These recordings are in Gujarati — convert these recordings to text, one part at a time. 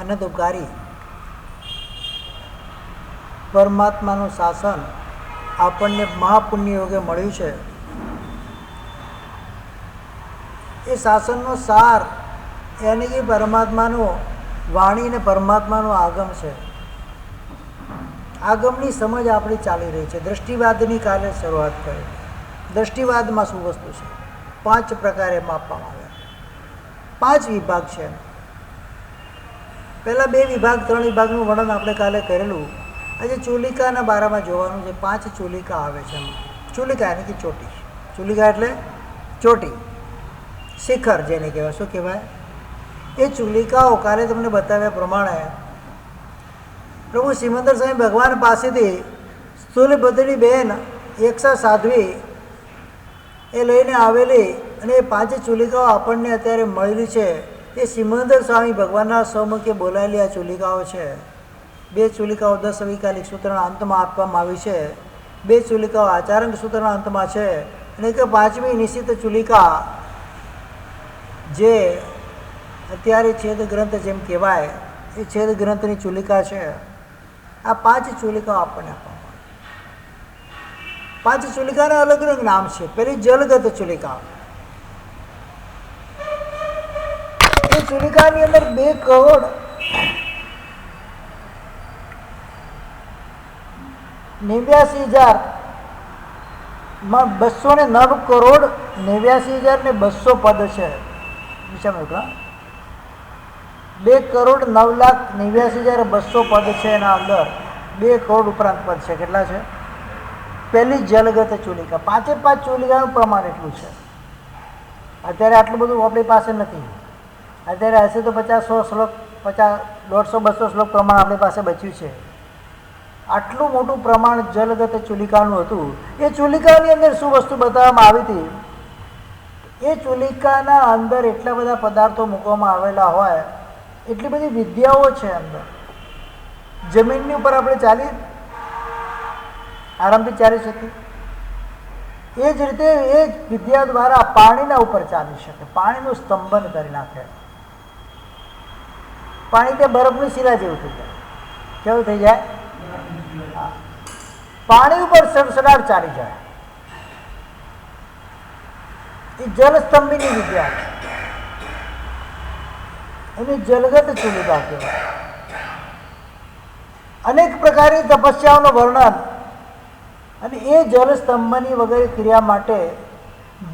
અનદુપકારી પરમાત્માનું શાસન આપણને મહાપુણ્ય યોગે મળ્યું છે. એ શાસનનો સાર યાની કે પરમાત્માનું વાણી અને પરમાત્માનું આગમ છે. આગમની સમજ આપણી ચાલી રહી છે. દૃષ્ટિવાદની કાલે શરૂઆત કરી. દૃષ્ટિવાદમાં શું વસ્તુ છે? 5 પ્રકારે માપવામાં આવ્યા. 5 વિભાગ છે. પહેલાં 2 વિભાગ 3 વિભાગનું વર્ણન આપણે કાલે કરેલું. આજે ચુલિકાના બારામાં જોવાનું છે. 5 ચુલિકા આવે છે. ચુલિકા એટલે કે ચોટી. ચુલિકા એટલે ચોટી, શિખર જેને કહેવાય. શું કહેવાય? એ ચુલિકાઓ કાલે તમને બતાવ્યા પ્રમાણે પ્રભુ સિમંદર સ્વામી ભગવાન પાસેથી સ્થૂલભદ્રની બહેન એકસા સાધ્વી એ લઈને આવેલી અને એ 5 ચુલિકાઓ આપણને અત્યારે મળેલી છે. એ સિમંદર સ્વામી ભગવાનના સૌમુખે બોલાયેલી આ ચુલિકાઓ છે. 2 ચુલિકાઓ 10 અવિકાલિક સૂત્રના અંતમાં આપવામાં આવી છે. 2 ચુલિકાઓ આચારંગ સૂત્રના અંતમાં છે. અને કે 5મી નિશ્ચિત ચુલિકા જે અત્યારે છેદ ગ્રંથ જેમ કહેવાય એ છેદ ગ્રંથની ચુલિકા છે. આ 5 ચુલિકાઓ આપણને આપવામાં 5 ચુલિકાના અલગ અલગ નામ છે. પેલી જલગત ચુલિકા. એ ચુલિકાની અંદર 2 કરોડ 289 કરોડ 89,200 પદ છે. 2 કરોડ 9,89,200 પદ છે. એના અંદર 2 કરોડ ઉપરાંત પદ છે. કેટલા છે? પહેલી જલગત ચુલિકા. 5 ચુલિકાનું પ્રમાણ એટલું છે. અત્યારે આટલું બધું આપણી પાસે નથી. અત્યારે હશે તો 50-100 શ્લોક 150-150-200 શ્લોક પ્રમાણ આપણી પાસે બચ્યું છે. આટલું મોટું પ્રમાણ જલગત ચુલિકાનું હતું. એ ચુલિકાની અંદર શું વસ્તુ બતાવવામાં આવી હતી? એ ચુલિકાના અંદર એટલા બધા પદાર્થો મૂકવામાં આવેલા હોય, એટલી બધી વિદ્યાઓ છે અંદર. જમીનની ઉપર આપણે ચાલી આરામથી ચાલી શકીએ. એ જ રીતે એ વિદ્યા દ્વારા પાણીના ઉપર ચાલી શકે. પાણીનું સ્તંભન કરી નાખે. પાણી તે બરફની શિલા જેવું થઈ જાય. કેવું થઈ જાય? પાણી ઉપર સડસડાટ ચાલી જાય. એ જલસ્તંભની વિદ્યા છે. એની જલગત ચુલિકા કહેવાય. અનેક પ્રકારની તપસ્યાઓનું વર્ણન અને એ જલસ્તંભની વગેરે ક્રિયા માટે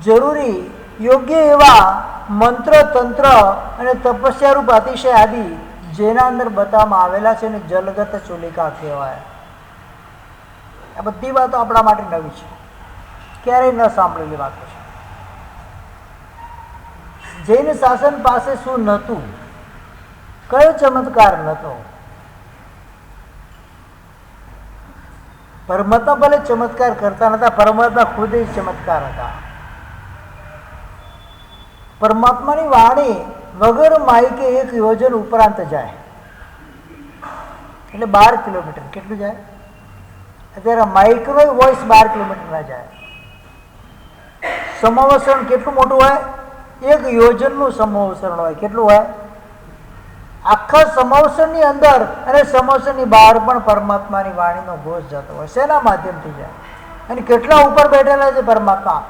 જરૂરી યોગ્ય એવા મંત્ર તંત્ર અને તપસ્યારૂપ અતિશય આદિ જેના અંદર બતાવવામાં આવેલા છે એને જલગત ચુલિકા કહેવાય. આ બધી વાતો આપણા માટે નવી છે. ક્યારેય ન સાંભળેલી વાતો છે. જૈન શાસન પાસે શું નહોતું? કયો ચમત્કાર નહોતો? પરમાત્મા ભલે ચમત્કાર કરતા નહોતા, પરમાત્મા ખુદ જ ચમત્કાર હતા. પરમાત્માની વાણી વગર માઇકે 1 યોજન ઉપરાંત જાય. એટલે 12 કિલોમીટર. કેટલું જાય? અત્યારે માઇક્રો વોઇસ 12 કિલોમીટર ના જાય. સમવસરણ કેટલું મોટું હોય? 1 યોજનનું સમવસરણ હોય. કેટલું હોય? આખા સમવસરની અંદર અને સમવસરની બહાર પણ પરમાત્માની વાણીનો ઘોષ જતો હોય. શેના માધ્યમથી જાય? અને કેટલા ઉપર બેઠેલા છે પરમાત્મા?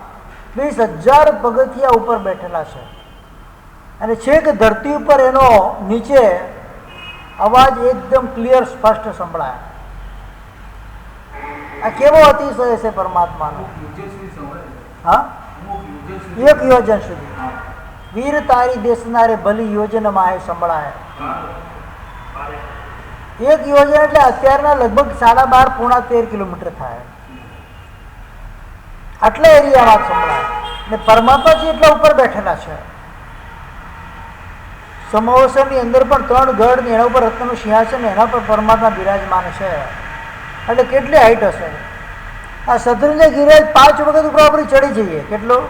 20,000 પગથિયા ઉપર બેઠેલા છે. અને છેક ધરતી ઉપર એનો નીચે અવાજ એકદમ ક્લિયર સ્પષ્ટ સંભળાય. આ કેવો અતિશય છે પરમાત્માનો! હા, 1 યોજન સુધી. વીર તારી બેસનારે ભલી યોજન માહે સંભળાય. 1 યોજન એટલે અત્યારના લગભગ 12.5-13 કિલોમીટર થાય. આટલા એરિયામાં સંભળાય. ને પરમાત્માજી એટલા ઉપર બેઠેલા છે. સમવસરની અંદર પણ 3 ગઢ ને એના ઉપર રત્નનું સિંહાસન, એના પર પરમાત્મા બિરાજમાન છે. એટલે કેટલી હાઈટ હશે? આ શત્રુંજય ગિરિરાજ 5 વખત ઉપર આપણે ચડી જઈએ. કેટલું?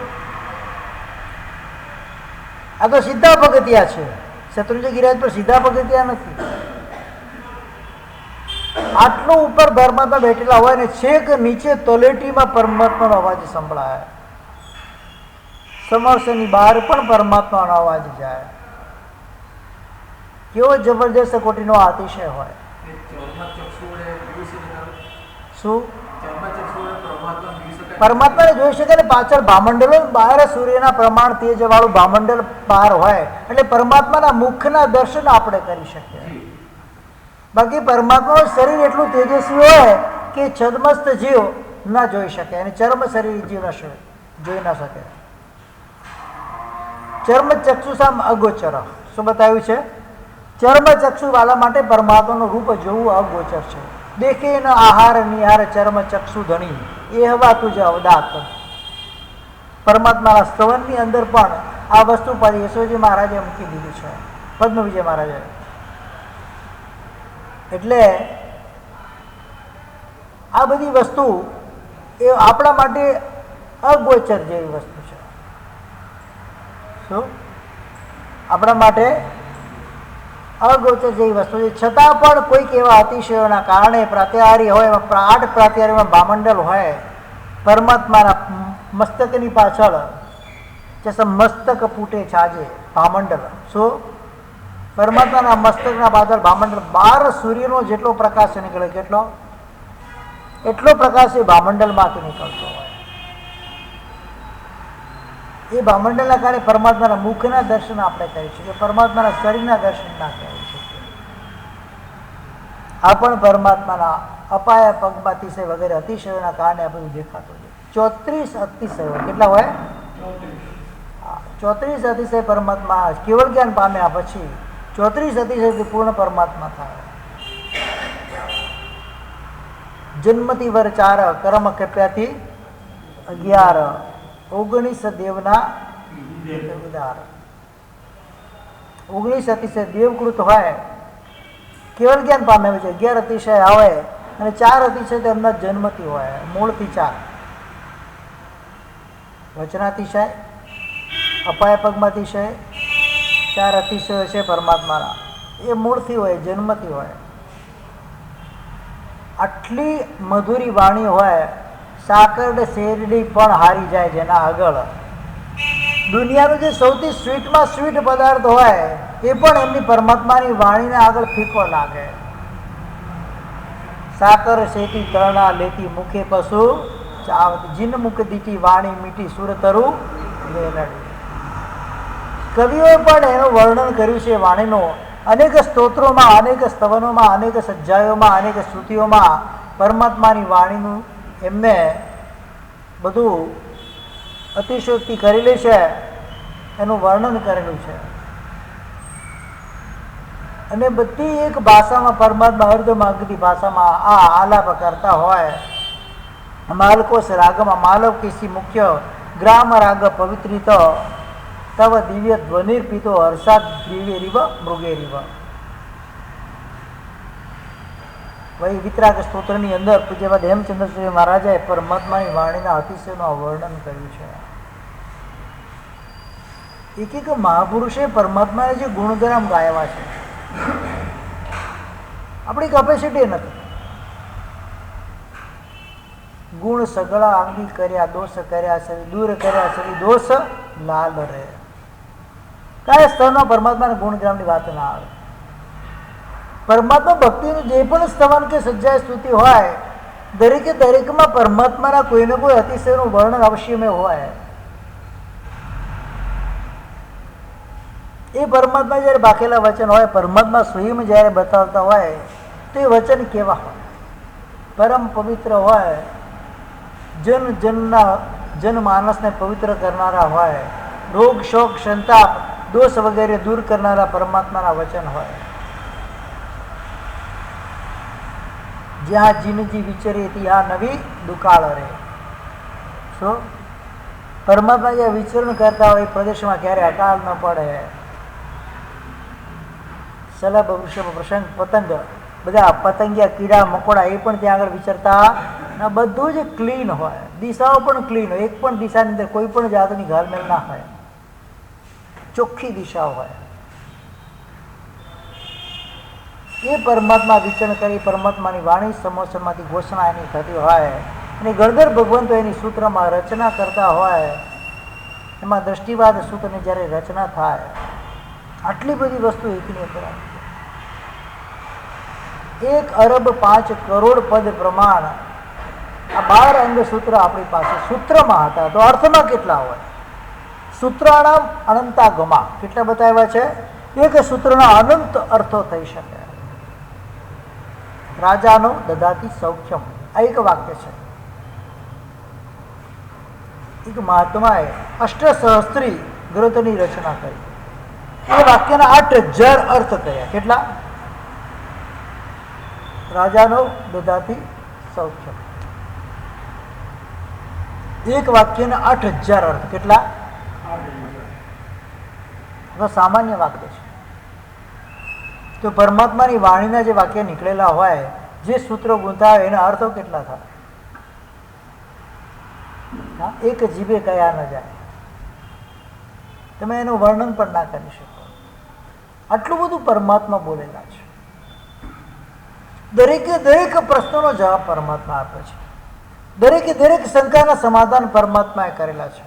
આ તો સીધા પગથિયા છે. શત્રુંજય ગિરિરાજ પર સીધા પગથિયા નથી. આટલું ઉપર પરમાત્મા બેઠેલા હોય ને છેક નીચે તલેટીમાં પરમાત્માનો અવાજ સંભળાય. સમવસરની બહાર પણ પરમાત્માનો અવાજ જાય. કેવો જબરજસ્ત કોટીનો અતિશય હોય. શું પરમાત્માને જોઈ શકે ને પાછળ ભામંડલો બહાર સૂર્યના પ્રમાણ તેજ વાળું ભામંડલ બહાર હોય એટલે પરમાત્માના મુખના દર્શન આપણે કરી શકીએ. બાકી પરમાત્માનું શરીર એટલું તેજસ્વી હોય કે છદમસ્ત જીવ ના જોઈ શકે અને ચર્મ શરીર જીવ જોઈ ના શકે. ચર્મ ચક્ષુષામ અગોચર શું બતાવ્યું છે? ચર્મ ચક્ષુ વાળા માટે પરમાત્માનું રૂપ જોવું અગોચર છે. દેખે ન આહાર નિહાર ચર્મ ચક્ષુ ધણી એ હવા તુજ અવદાત. પરમાત્માના સ્તવનની અંદર પણ આ વસ્તુ પર યશોજી મહારાજે મૂકી દીધું છે, પદ્મ વિજય મહારાજે. એટલે આ બધી વસ્તુ એ આપણા માટે અગોચર જેવી વસ્તુ છે. શું આપણા માટે અગોચર જેવી વસ્તુ છે, છતાં પણ કોઈક એવા અતિશયોના કારણે પ્રાત્યાહારી હોય, 8 પ્રાત્યાહારીમાં ભામંડલ હોય, પરમાત્માના મસ્તકની પાછળ જૈસે મસ્તક ફૂટે છાજે ભામંડલ. શું પરમાત્માના મસ્તકના પાછળ ભામંડલ 12 સૂર્યનો જેટલો પ્રકાશ નીકળે, કેટલો એટલો પ્રકાશ એ ભામંડલમાંથી નીકળતો હોય. એ ભામંડલના કારણે પરમાત્માના મુખના દર્શન આપણે કરી શકીએ, પરમાત્માના શરીરના દર્શન ના કરી શકીએ. આ પણ પરમાત્માના અપાયા પગમાં અતિશય વગેરે અતિશયોના કારણે આ બધું દેખાતું છે. 34 અતિશયો કેટલા હોય? 34 અતિશય પરમાત્મા કેવળ જ્ઞાન પામ્યા પછી 34 અતિશયથી પૂર્ણ પરમાત્મા થાય. જન્મથી વર 4 કર્મ કપ્યાથી 11 19 દેવના 19 અતિશય દેવકૃત હોય, કેવળ જ્ઞાન પામ્યા છે. 11 અતિશય આવે અને 4 અતિશય તેમના જન્મથી હોય, મૂળથી 4. વચનાતિશય, અપાય પગમાતિશય, 4 અતિશયો છે પરમાત્માના, એ મૂળથી હોય, જન્મથી હોય. આટલી મધુરી વાણી હોય, સાકર શેરડી પણ હારી જાય જેના આગળ. દુનિયાનું જે સૌથી સ્વીટમાં સ્વીટ પદાર્થ હોય એ પણ એમની પરમાત્માની વાણીને આગળ ફીકો લાગે. સાકર શેતી તરણા લેતી મુખે પશુ ચાવતી, જીન મુખ દીટી વાણી મીઠી સુર તરુ મેલડી. કવિઓએ પણ એનું વર્ણન કર્યું છે વાણીનું. અનેક સ્તોત્રોમાં, અનેક સ્તવનોમાં, અનેક સજ્જાયોમાં, અનેક સ્તુતિઓમાં પરમાત્માની વાણીનું એમને બધું અતિશયોક્તિ કરેલી છે, એનું વર્ણન કરેલું છે. અને બધી એક ભાષામાં પરમાત્મા અર્ધમાગધી ભાષામાં આ આલાપ કરતા હોય. માલકોશ રાગમાં માલવ કિસી મુખ્ય ગ્રામ રાગ પવિત્રિત તવ દિવ્ય ધ્વનિર્પિતો હર્ષાદ દિવ્ય રીવ મૃગે રીવ. વહી વિતરાગ સ્તોત્રની અંદર પૂજ્યપાદ હેમચંદ્રજી મહારાજાએ પરમાત્માની વાણીના અતિશયનું વર્ણન કર્યું છે. એક મહાપુરુષે પરમાત્માને જે ગુણગાન ગાયા છે, આપણી કેપેસિટી નથી. ગુણ સગળા અંગી કર્યા, દોષ કર્યા સરી દૂર કર્યા, સરી દોષ લાલ રે. કયા સ્તરમાં પરમાત્માના ગુણગાનની વાત ના આવે. પરમાત્મા ભક્તિનું જે પણ સ્તવન કે સજ્જા સ્તુતિ હોય, દરેકે દરેકમાં પરમાત્માના કોઈને કોઈ અતિશયનું વર્ણન અવશ્યમે હોય. એ પરમાત્મા જ્યારે બાકેલા વચન હોય, પરમાત્મા સ્વયં જ્યારે બતાવતા હોય તો એ વચન કેવા હોય? પરમ પવિત્ર હોય, જનમાનસને પવિત્ર કરનારા હોય, રોગ શોક સંતાપ દોષ વગેરે દૂર કરનારા પરમાત્માના વચન હોય. જ્યાં જીનજી વિચરે ત્યાં નવી દુકાળ રહે. શું પરમાત્મા જ્યાં વિચરણ કરતા હોય એ પ્રદેશમાં ક્યારે અકાળ ન પડે. સલભ વૃષભ પ્રસંગ પતંગ બધા પતંગિયા કીડા મકોડા એ પણ ત્યાં આગળ વિચરતા, બધું જ ક્લીન હોય, દિશાઓ પણ ક્લીન હોય, એક પણ દિશાની અંદર કોઈ પણ જાતની ઘાલમેલ ના હોય, ચોખ્ખી દિશાઓ હોય. એ પરમાત્મા વિચરણ કરી પરમાત્માની વાણી સમોસરમાંથી ઘોષણા એની થતી હોય અને ગણધર ભગવંતો એની સૂત્રમાં રચના કરતા હોય. એમાં દ્રષ્ટિવાદ સૂત્રની જ્યારે રચના થાય, આટલી બધી વસ્તુ એકની અંદર આવી. 1 અરબ 5 કરોડ પદ પ્રમાણ આ 12 અંગ સૂત્ર આપણી પાસે સૂત્રમાં હતા. તો અર્થમાં કેટલા હોય? સૂત્રાણામ અનંતાગમા કેટલા બતાવ્યા છે? એક સૂત્રના અનંત અર્થો થઈ શકે. રાજાનો દદાતી સૌખ્યમ આ એક વાક્ય છે. એક મહાત્માએ અષ્ટસહસ્ત્રી ગ્રંથની રચના કરી. એ વાક્યના 8000 અર્થ કયા? કેટલા? રાજાનો દદાતી સૌખ્યમ. એક વાક્યના 8000 અર્થ. કેટલા? સામાન્ય વાક્ય છે. તો પરમાત્માની વાણીના જે વાક્ય નીકળેલા હોય, જે સૂત્રો ગુંથાય એના અર્થો કેટલા થાય? એક જીભે કયા ન જાય. તમે એનું વર્ણન પણ ના કરી શકો. આટલું બધું પરમાત્મા બોલેલા છે. દરેકે દરેક પ્રશ્નોનો જવાબ પરમાત્મા આપે છે. દરેકે દરેક શંકાના સમાધાન પરમાત્માએ કરેલા છે.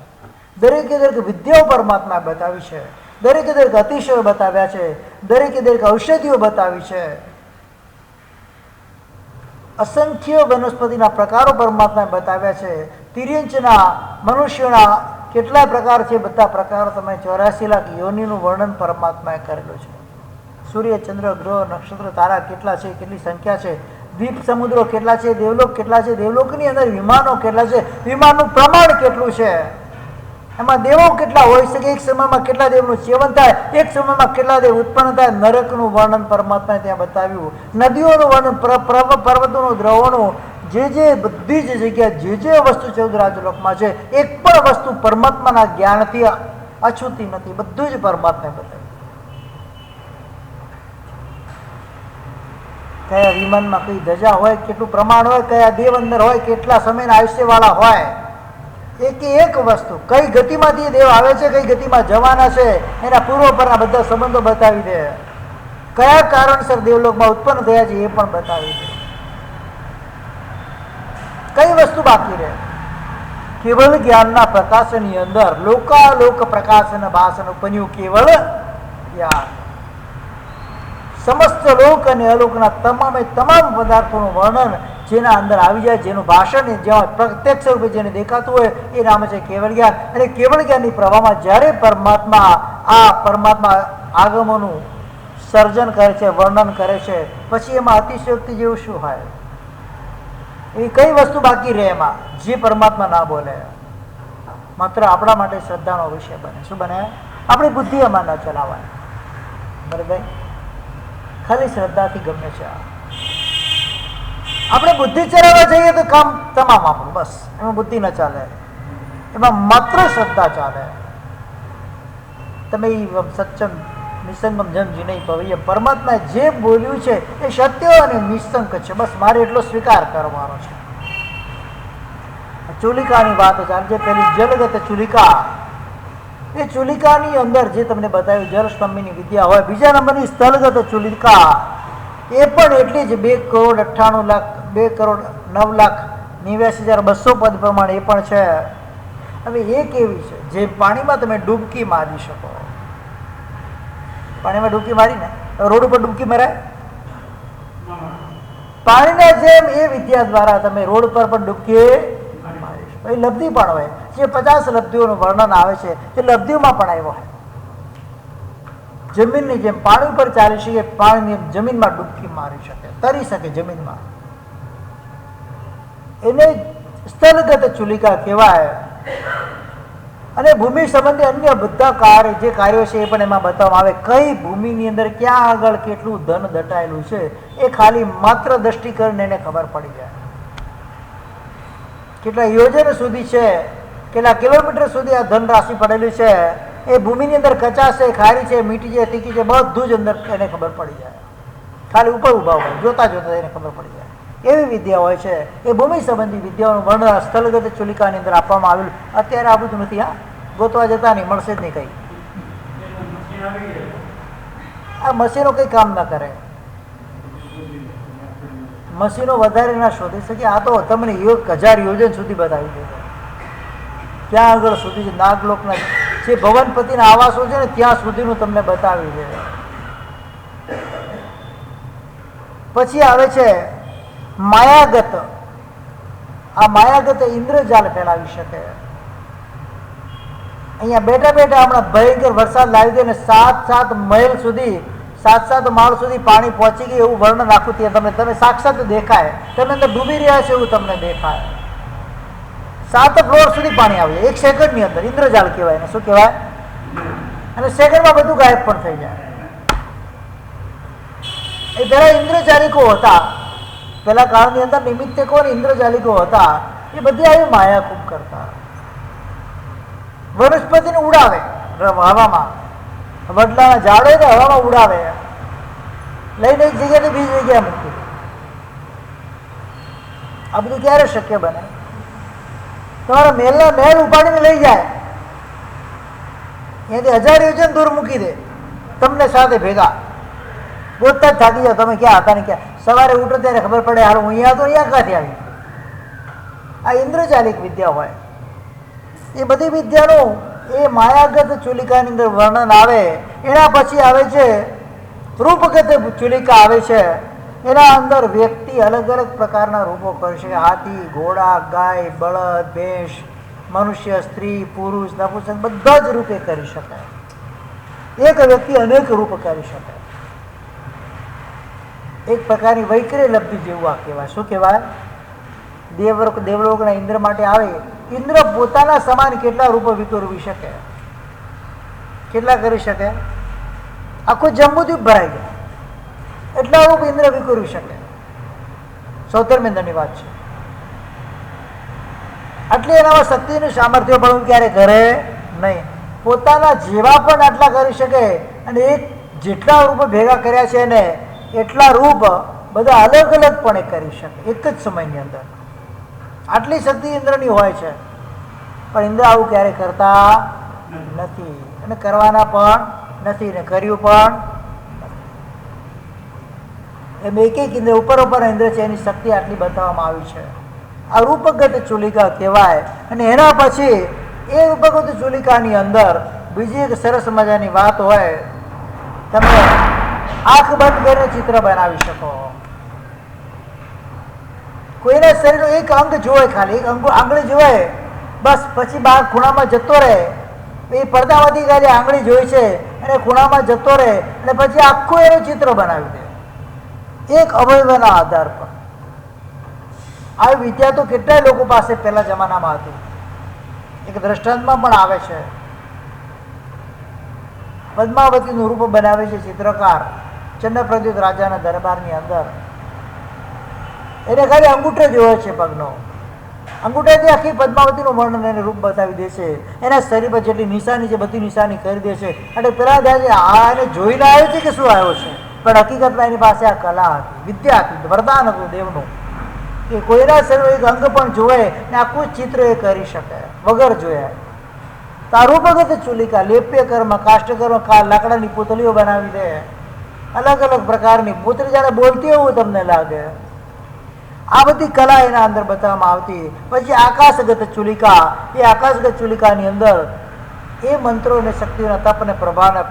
દરેકે દરેક વિદ્યાઓ પરમાત્માએ બતાવી છે. દરેકે દરેક અતિશયો બતાવ્યા છે. દરેકે દરેક ઔષધિઓ બતાવી છે. અસંખ્ય વનસ્પતિના પ્રકારો પરમાત્માએ બતાવ્યા છે. તિર્યંચના મનુષ્યોના કેટલા પ્રકાર છે, બધા પ્રકારો તમે 84 લાખ યોનિનું વર્ણન પરમાત્માએ કરેલું છે. સૂર્ય, ચંદ્ર, ગ્રહ, નક્ષત્ર, તારા કેટલા છે, કેટલી સંખ્યા છે, દ્વીપ સમુદ્રો કેટલા છે, દેવલોક કેટલા છે, દેવલોકની અંદર વિમાનો કેટલા છે, વિમાનનું પ્રમાણ કેટલું છે, એમાં દેવો કેટલા હોઈ શકે, એક સમયમાં કેટલા દેવનું સેવન થાય, એક સમયમાં કેટલા દેવ ઉત્પન્ન થાય, નરકનું વર્ણન પરમાત્માએ ત્યાં બતાવ્યું, નદીઓનું વર્ણન, પર્વતોનું, દ્રવોનું, જે બધી જ જગ્યા જે વસ્તુ 14 રાજલોકમાં છે, એક પણ વસ્તુ પરમાત્માના જ્ઞાનથી અછૂતી નથી. બધું જ પરમાત્માએ બતાવ્યું. કયા વિમાનમાં કઈ ધજા હોય, કેટલું પ્રમાણ હોય, કયા દેવ અંદર હોય, કેટલા સમયના આયુષ્યવાળા હોય, એક વસ્તુ કઈ ગતિમાંથી દેવ આવે છે, કઈ ગતિમાં જવાના છે, એના પૂર્વ પરના બધા સંબંધો બતાવી દે. કયા કારણસર દેવલોકમાં ઉત્પન્ન થયા છે એ પણ બતાવી દે. કઈ વસ્તુ બાકી રહે? કેવળ જ્ઞાનના પ્રકાશની અંદર લોકાલોક પ્રકાશન ભાષણ ઉપન્યું કેવળ જ્ઞાન. સમસ્ત લોક અને અલોકના તમામે તમામ પદાર્થોનું વર્ણન જેના અંદર આવી જાય, જેનું ભાષણ જેમાં પ્રત્યક્ષ રૂપે જેને દેખાતું હોય એ નામ છે કેવળ જ્ઞાન. અને કેવળ જ્ઞાનની પ્રવાહમાં જ્યારે પરમાત્મા આગમોનું સર્જન કરે છે, વર્ણન કરે છે, પછી એમાં અતિશયોક્તિ જેવું શું હોય? એવી કઈ વસ્તુ બાકી રહે એમાં જે પરમાત્મા ના બોલે? માત્ર આપણા માટે શ્રદ્ધાનો વિષય બને. શું બને? આપણી બુદ્ધિ એમાં ન ચલાવાય. બરાબર? ખાલી શ્રદ્ધાથી ગમે છે. આપણે બુદ્ધિ ચલાવવા જઈએ તો કામ તમામ આપણું, બસ એમાં બુદ્ધિ ન ચાલે, એમાં માત્ર શ્રદ્ધા ચાલે. તમે સત્સંગ નિસંગમ જમજી નહીં પવૈયમ. પરમાત્માએ જે બોલ્યું છે એ સત્ય અને નિસંક છે. બસ મારે એટલો સ્વીકાર કરવાનો છે. ચુલિકાની વાત ચાલે છે. પેલી જલગત ચુલિકા, એ ચુલિકાની અંદર જે તમને બતાવ્યું જલસ્તંભની વિદ્યા હોય. બીજા નંબરની સ્થળગત ચુલિકા, એ પણ એટલી જ 2,98,9,89,200 પદ પ્રમાણે એ પણ છે. હવે એ કેવી છે? જે પાણીમાં તમે ડૂબકી મારી શકો. પાણીમાં ડૂબકી મારીને રોડ ઉપર ડૂબકી મરાય? પાણીના જેમ એ વિદ્યા દ્વારા તમે રોડ પર પણ ડૂબકી મારી શકો. એ લબ્ધિ પણ હોય. જે 50 લબ્ધિઓનું વર્ણન આવે છે એ લબ્ધિઓમાં પણ આવ્યો હોય. જમીનની જેમ પાણી ઉપર ચાલી શકે, પાણીની જમીનમાં ડૂબકી મારી શકે, તરી શકે જમીનમાં. એને સ્થળગત ચુલિકા કહેવાય. અને ભૂમિ સંબંધી અન્ય બધા જે કાર્યો છે એ પણ એમાં બતાવવામાં આવે. કઈ ભૂમિની અંદર ક્યાં આગળ કેટલું ધન દટાયેલું છે એ ખાલી માત્ર દ્રષ્ટિ કરીને એને ખબર પડી જાય. કેટલા યોજન સુધી છે, કેટલા કિલોમીટર સુધી આ ધન રાશિ પડેલી છે, એ ભૂમિની અંદર કચાશ છે, ખારી છે, મીઠી છે, તીખી છે, બધું જ અંદર એને ખબર પડી જાય. ખાલી ઉપર ઊભા હોય, જોતા જોતા એને ખબર પડી જાય. એવી વિદ્યા હોય છે. એ ભૂમિ સંબંધી વિદ્યાઓનું વર્ણન સ્થળગત ચુલિકાની અંદર આપવામાં આવેલું. અત્યારે આ બધું નથી. હા, ગોતવા જતા નહીં, મળશે જ નહીં કઈ. આ મશીનો કઈ કામ ના કરે. મશીનો વધારે ના શોધી શકે. આ તો તમને 1000 યોજન સુધી બતાવી દે. ક્યાં આગળ સુધી છે, નાગલોકના જે ભવનપતિના આવાસો છે ને ત્યાં સુધીનું તમને બતાવી દે. પછી આવે છે માયાગત. આ માયાગત ઇન્દ્રજાલ ફેલાવી શકે. અહીંયા બેઠા બેઠા હમણાં ભયંકર વરસાદ લાવી દે ને 7 મૈલ સુધી 7 માળ સુધી પાણી પહોંચી ગયું એવું વર્ણન આખું ત્યાં તમે સાક્ષાત દેખાય. તમે અંદર ડૂબી રહ્યા છો એવું તમને દેખાય. 7 ફ્લોર સુધી પાણી આવે 1 સેકન્ડની અંદર. ઇન્દ્રજાલ કહેવાય ને. શું કહેવાય? અને સેકન્ડમાં બધું ગાયબ પણ થઈ જાય. એ જરા ઇન્દ્રજાલિકો હતા પેલા કાળની અંદર. નિમિત્તે કોણ ઇન્દ્રજાલિકો હતા? એ બધી આવી માયા ખૂબ કરતા. વનસ્પતિને ઉડાવે હવામાં. વડલાના ઝાડ હોય ને હવામાં ઉડાવે, લઈને એક જગ્યાથી બીજી જગ્યાએ મૂકી. આ બધું ક્યારે શક્ય બને? તમારા મહેલના મહેલ ઉપાડીને લઈ જાય, અહીંયાથી 1000 યોજન દૂર મૂકી દે તમને સાથે ભેગા. ગોતતા જ થાકી જાઓ તમે ક્યાં હતા ને ક્યાં. સવારે ઉઠો ત્યારે ખબર પડે હાલ હું અહીંયા હતો, અહીંયા ક્યાંથી આવી. આ ઇન્દ્રજાલિક વિદ્યા હોય. એ બધી વિદ્યાનું એ માયાગત ચુલિકાની અંદર વર્ણન આવે. એના પછી આવે છે રૂપગત ચુલિકા આવે છે. એના અંદર વ્યક્તિ અલગ અલગ પ્રકારના રૂપો કરી શકે. હાથી, ઘોડા, ગાય, બળદ, ભેંસ, મનુષ્ય, સ્ત્રી, પુરુષ, નપુંસક બધા જ રૂપે કરી શકાય. એક વ્યક્તિ અનેક રૂપ કરી શકે. એક પ્રકારની વૈકરી લબ્ધિ જેવું આ કહેવાય. શું કહેવાય? દેવલોકના ઇન્દ્ર માટે આવે. ઇન્દ્ર પોતાના સમાન કેટલા રૂપો વિખેરવી શકે? કેટલા કરી શકે? આખું જંબુદ્વીપ ભરાઈ જાય એટલા રૂપ ઇન્દ્ર વિખેરવી શકે. 17મી અંદરની વાત છે. આટલી એનામાં શક્તિનું સામર્થ્ય પણ ક્યારે કરે નહીં. પોતાના જેવા પણ આટલા કરી શકે. અને એક જેટલા રૂપ ભેગા કર્યા છે ને એટલા રૂપ બધા અલગ અલગ પણ કરી શકે એક જ સમયની અંદર. આટલી શક્તિ ઇન્દ્રની હોય છે. પણ ઇન્દ્ર આવું ક્યારે કરતા નથી અને કરવાના પણ નથી ને કર્યું પણ. એમ એક ઇન્દ્ર ઉપર ઇન્દ્ર છે એની શક્તિ આટલી બતાવવામાં આવી છે. આ રૂપગત ચુલિકા કહેવાય. અને એના પછી એ રૂપગત ચુલિકાની અંદર બીજી એક સરસ મજાની વાત હોય. તમે આંખ બંધ કરીને ચિત્ર બનાવી શકો. કોઈના શરીરનું એક અંગ જોવે, ખાલી એક આંગળી જોવે બસ, પછી બહાર ખૂણામાં જતો રહે. એ પડદામાંથી ખાલી આંગળી જોઈ છે અને ખૂણામાં જતો રહે અને પછી આખું એનું ચિત્ર બનાવી દે એક અવયવના આધાર પર. આવી વિદ્યા તો કેટલાય લોકો પાસે પહેલા જમાનામાં હતી. એક દ્રષ્ટાંતમાં પણ આવે છે. પદ્માવતીનું રૂપ બનાવે છે ચિત્રકાર ચંદ્રપ્રદ્યુત રાજાના દરબારની અંદર. એને ખાલી અંગૂઠો જોયો છે પગનો. અંગૂઠાથી આખી પદ્માવતીનું વર્ણન એને રૂપ બતાવી દે છે. એના શરીર પર જેટલી નિશાની છે બધી નિશાની કરી દે છે. અને પેલા ત્યાં છે આ એને જોઈને આવ્યો છે કે શું આવ્યો છે, પણ હકીકતમાં એની પાસે આ કલા હતી, વિદ્યા હતી, વરદાન હતું દેવનું કે કોઈના શરીરનું એક અંગ પણ જોવે ને આખું ચિત્ર એ કરી શકે વગર જોયા. તારૂપગત ચુલિકા, લેપ્ય કર્મ, કાષ્ટ કર્મ, લાકડાની પૂતળીઓ બનાવી દે. અલગ અલગ પ્રકારની પૂતળી જ્યારે બોલતી એવું તમને લાગે. આ બધી કલા એના અંદર બતાવવામાં આવતી. પછી આકાશગત ચુલિકા. એ આકાશગત ચુલિકાની અંદર એ મંત્રો અને શક્તિઓના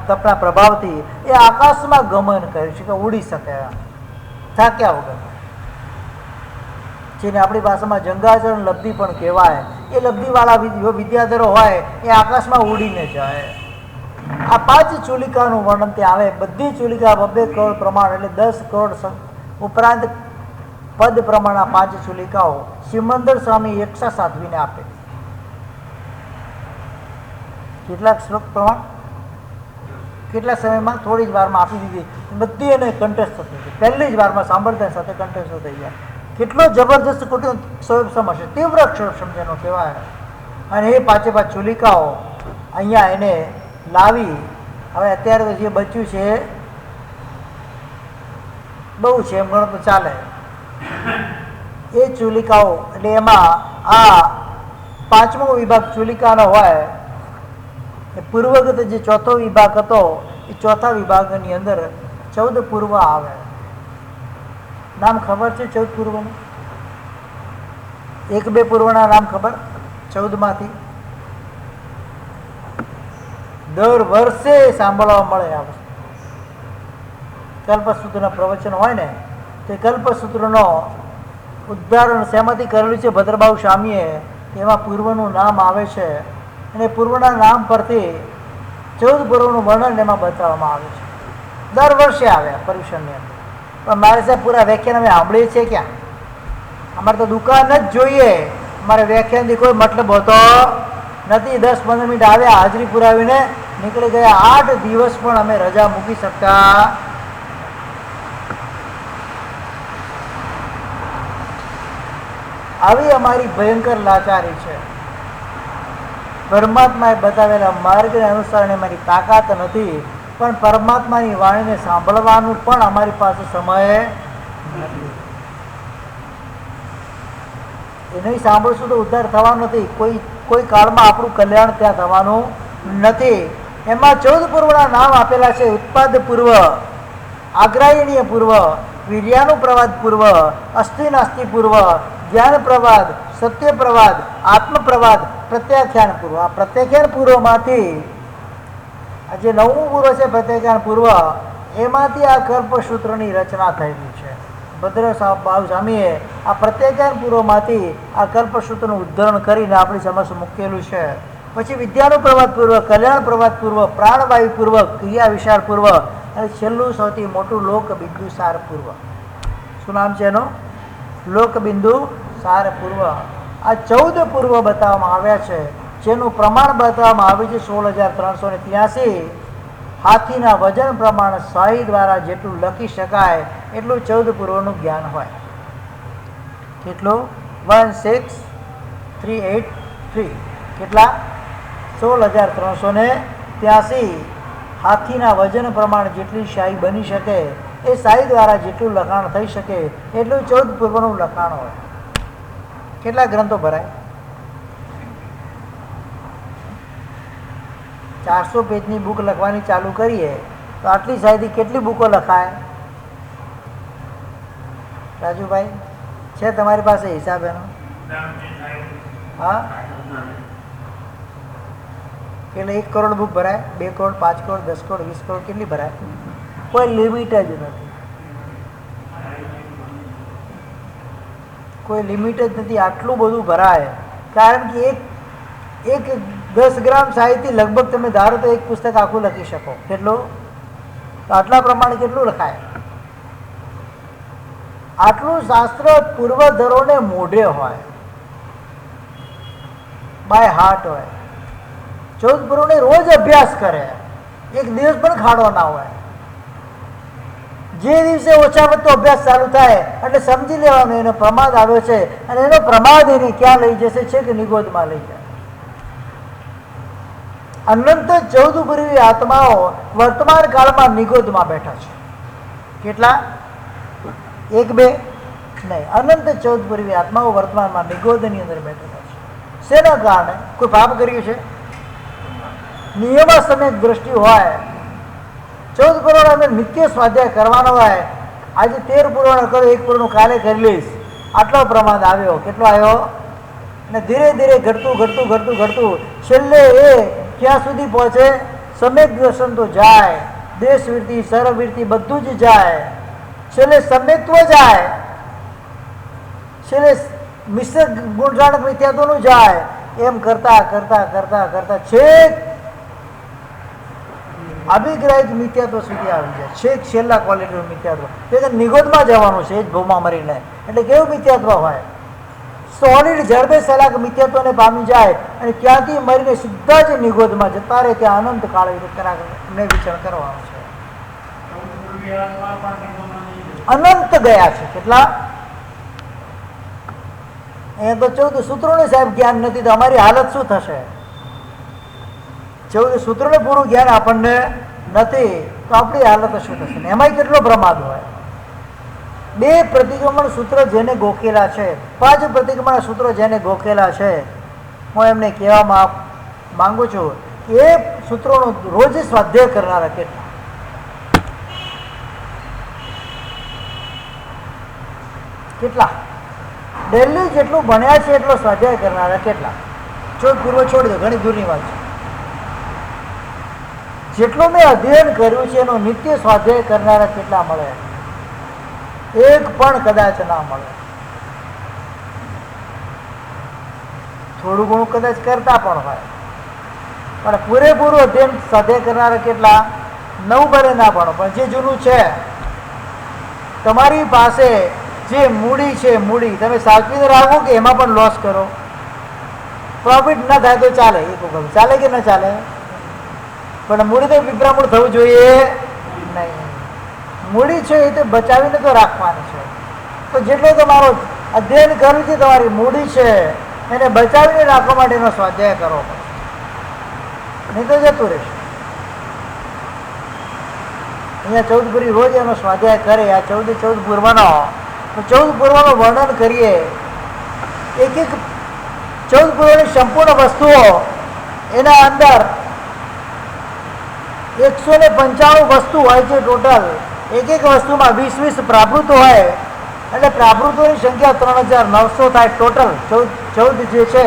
તપના પ્રભાવથી એ આકાશમાં ગમન કરી શકે, ઉડી શકે થાક્યા વગર. જેને આપણી ભાષામાં જંગાચરણ લબ્ધિ પણ કહેવાય. એ લબ્ધિવાળા વિદ્યાધરો હોય એ આકાશમાં ઉડીને જાય. આ 5 ચુલિકાનું વર્ણન ત્યાં આવે. બધી ચુલિકા 2 કરોડ પ્રમાણ એટલે 10 કરોડ ઉપરાંત પદ પ્રમાણ આ 5 ચુલિકાઓ સિમંદર સ્વામી એકસા સાધવીને આપે. કેટલાક શ્લોક પ્રમાણ કેટલા સમયમાં થોડી જ વારમાં આપી દીધી. બધી એને કંઠસ્થ થઈ ગઈ. પહેલી જ વારમાં સાંભળતા સાથે કંઠસ્થ થઈ ગયા. કેટલો જબરદસ્ત કુટુંબ સમ હશે, તીવ્ર અક્ષરક્ષમ જેનો કહેવાય. અને એ 5 ચુલિકાઓ અહીંયા એને લાવી. હવે અત્યારે જે બચ્યું છે બહુ છે એમ ગણો તો ચાલે. એ ચુલિકાઓ એટલે એમાં આ 5મો વિભાગ ચુલિકાનો હોય. એ પૂર્વગત જે 4થો વિભાગ હતો એ 4થા વિભાગની અંદર 14 પૂર્વ આવે. નામ ખબર છે 14 પૂર્વનું? 1-2 પૂર્વના નામ ખબર? 14માંથી દર વર્ષે સાંભળવા મળે. આ વસ્તુ કલ્પસૂત્રના પ્રવચન હોય ને તે કલ્પસૂત્રનો ઉદ્ધારણ શેમાંથી કરેલું છે ભદ્રબાહુ સ્વામીએ, એમાં પૂર્વનું નામ આવે છે અને પૂર્વના નામ પરથી 14 પૂર્વનું વર્ણન એમાં બતાવવામાં આવે છે. દર વર્ષે આવ્યા પર્યુષણની અંદર, પણ મારે સાહેબ પૂરા વ્યાખ્યાન અમે સાંભળીએ છીએ ક્યાં? અમારે તો દુકાન જ જોઈએ, અમારે વ્યાખ્યાનથી કોઈ મતલબ હોતો નથી. 10-15 મિનિટ આવ્યા, હાજરી પુરાવીને નીકળી ગયા. 8 દિવસ પણ અમે રજા મૂકી શકતા. આવી અમારી ભયંકર લાચારી છે. પરમાત્માએ બતાવેલા માર્ગને અનુસરણે મારી તાકાત નથી, પણ પરમાત્માની વાણીને સાંભળવાનું પણ અમારી પાસે સમય નથી. એ નહીં સાંભળશું તો ઉદ્ધાર થવાનો નથી. કોઈ કાળમાં આપણું કલ્યાણ ત્યાં થવાનું નથી. એમાં 14 પૂર્વના નામ આપેલા છે: ઉત્પાદ પૂર્વ, આગ્રાયણીય પૂર્વ, વીર્યાનું પ્રવાદ પૂર્વ, અસ્થિ નાસ્તિ પૂર્વ, જ્ઞાન પ્રવાદ, સત્ય પ્રવાદ, આત્મ પ્રવાદ, પ્રત્યાખ્યાન પૂર્વ. આ પ્રત્યાખ્યાન પૂર્વમાંથી આ જે 9મું પૂર્વ છે પ્રત્યાખ્યાન પૂર્વ, એમાંથી આ કલ્પસૂત્રની રચના થયેલી છે. ભદ્રબાહુ સ્વામીએ આ પ્રત્યાખ્યાન પૂર્વમાંથી આ કલ્પસૂત્રનું ઉદ્ધરણ કરીને આપણી સમક્ષ મૂકેલું છે. પછી વિદ્યાનું પ્રવાદ પૂર્વ, કલ્યાણ પ્રવાદ પૂર્વ, પ્રાણવાયુ પૂર્વ, ક્રિયા વિશાળ પૂર્વ અને છેલ્લું સૌથી મોટું લોકબિંદુ સાર પૂર્વ. શું નામ છે એનું? લોકબિંદુ સાર પૂર્વ. આ 14 પૂર્વ બતાવવામાં આવ્યા છે, જેનું પ્રમાણ બતાવવામાં આવ્યું છે 16,383. હાથીના વજન પ્રમાણ શાહી દ્વારા જેટલું લખી શકાય એટલું 14 પૂર્વનું જ્ઞાન હોય. કેટલું? 16383. કેટલા? 16,383. હાથીના વજન પ્રમાણ જેટલી શાહી બની શકે, એ શાહી દ્વારા જેટલું લખાણ થઈ શકે એટલું 14 પૂર્વનું લખાણ હોય. કેટલા ગ્રંથો ભરાય? 400 પેજની બુક લખવાની ચાલુ કરીએ તો આટલી શાહીથી કેટલી બુકો લખાય? રાજુભાઈ, છે તમારી પાસે હિસાબ એનો? હા, એટલે 1 કરોડ બુક ભરાય, 2 કરોડ, 5 કરોડ, 10 કરોડ, 20 કરોડ, કેટલી ભરાય? કોઈ લિમિટ જ નથી. કોઈ લિમિટ જ નથી. આટલું બધું ભરાય, કારણ કે એક 10 ગ્રામ શાહીથી લગભગ તમે ધારો તો એક પુસ્તક આખું લખી શકો. કેટલું? તો આટલા પ્રમાણે કેટલું લખાય? આટલું શાસ્ત્ર પૂર્વધરોને મોઢે હોય, બાય હાર્ટ હોય. 14 પૂર્વને રોજ અભ્યાસ કરે, એક દિવસ પણ ખાડો ના હોય. જે દિવસે ઓછા વધતો અભ્યાસ ચાલુ થાય એટલે સમજી લેવાનું એનો પ્રમાદ આવ્યો છે, અને એનો પ્રમાદ એને ક્યાં લઈ જશે છે કે નિગોદમાં લઈ જાય. અનંત 14 પૂર્વી આત્માઓ વર્તમાન કાળમાં નિગોદમાં બેઠા છે. કેટલા? 1-2 નહીં, અનંત 14 પૂર્વી આત્માઓ વર્તમાનમાં નિગોદની અંદર બેઠેલા છે. શેના કારણે? કોઈ પાપ કર્યું છે? નિયમાસમ્યક દ્રષ્ટિ હોય, 14 પૂર્વનો અંદર નિત્ય સ્વાધ્યાય કરવાનો હોય. આજે 13 પૂર્વનો કરો, 1 પૂર્વનું કાલે કરી લઈશ, આટલો પ્રમાદ આવ્યો. કેટલો આવ્યો? અને ધીરે ધીરે ઘટતું છેલ્લે એ ક્યાં સુધી પહોંચે? સમ્યક દર્શન તો જાય, દેશવૃત્તિ, સર્વવૃત્તિ બધું જ જાય, છેલ્લે સમ્યક્ત્વ જાય, છેલ્લે મિશ્ર ગુણજાણક મિથ્યાત્વનું જાય. એમ કરતા છેક અભિગ્રહિત મિથ્યાત્વ સુધી આવી જાય, છેક છેલ્લા ક્વોલિટીનું મિથ્યાત્વ. તે નિગોદમાં જવાનું છે, જ ભૂમાં મરીને. એટલે કેવું મિથ્યાત્વ હોય? સોલિડ જળબે સલાક મિથ્યાત્વને પામી જાય અને ત્યાંથી મરીને સીધા જ નિગોદમાં જતા રહે. ત્યાં અનંત કાળ વિચરણ કરવાનું છે. અનંત ગયા છે. કેટલા? અહીંયા તો 14 સૂત્રોને સાહેબ જ્ઞાન નથી, તો અમારી હાલત શું થશે? 14 સૂત્રોને પૂરું જ્ઞાન આપણને નથી, તો આપણી હાલત શું થશે? એમાંય કેટલો પ્રમાદ હોય. 2 પ્રતિક્રમણ સૂત્ર જેને ગોખેલા છે, 5 પ્રતિક્રમણ સૂત્રો જેને ગોખેલા છે, હું એમને કહેવા માંગુ છું કે એ સૂત્રોનો રોજ સ્વાધ્યાય કરનારા કેટલા? ડેલી જેટલું ભણ્યા છે એટલો સ્વાધ્યાય કરનારા કેટલા? પૂર્વ છોડી દો, ઘણી દૂરની વાત છે. જેટલું મેં અધ્યયન કર્યું છે એનો નિત્ય સ્વાધ્યાય કરનારા કેટલા મળે? એક પણ કદાચ ના મળે. થોડું ઘણું કદાચ કરતા પણ હોય, પણ પૂરેપૂરું અધ્યયન સ્વાધ્યાય કરનારા કેટલા? 9 ભલે ના ભણો, પણ જે જૂનું છે તમારી પાસે જે મૂડી છે, મૂડી તમે સાચવીને રાખો કે એમાં પણ લોસ કરો, પ્રોફિટ ના થાય તો ચાલે, એક વખત ચાલે કે ના ચાલે, પણ મૂડી તો વિભ્રામણ થવું જોઈએ નહીં. મૂડી છે એ તો બચાવીને તો રાખવાની છે. તો જેટલો તમારો અધ્યયન કર્યું છે, તમારી મૂડી છે એને બચાવીને રાખવા માટેનો સ્વાધ્યાય કરો, નહીં તો જતું રહેશે. અહીંયા 14 પૂરી રોજ એનો સ્વાધ્યાય કરે. આ 14 પૂર્વનો 14 પૂર્વનું વર્ણન કરીએ. એક 14 પૂર્વની સંપૂર્ણ વસ્તુઓ, એના અંદર 195 વસ્તુ હોય છે ટોટલ. એક વસ્તુમાં 20 પ્રાકૃત હોય, એટલે પ્રાકૃતોની સંખ્યા 3900 થાય ટોટલ. 14 જે છે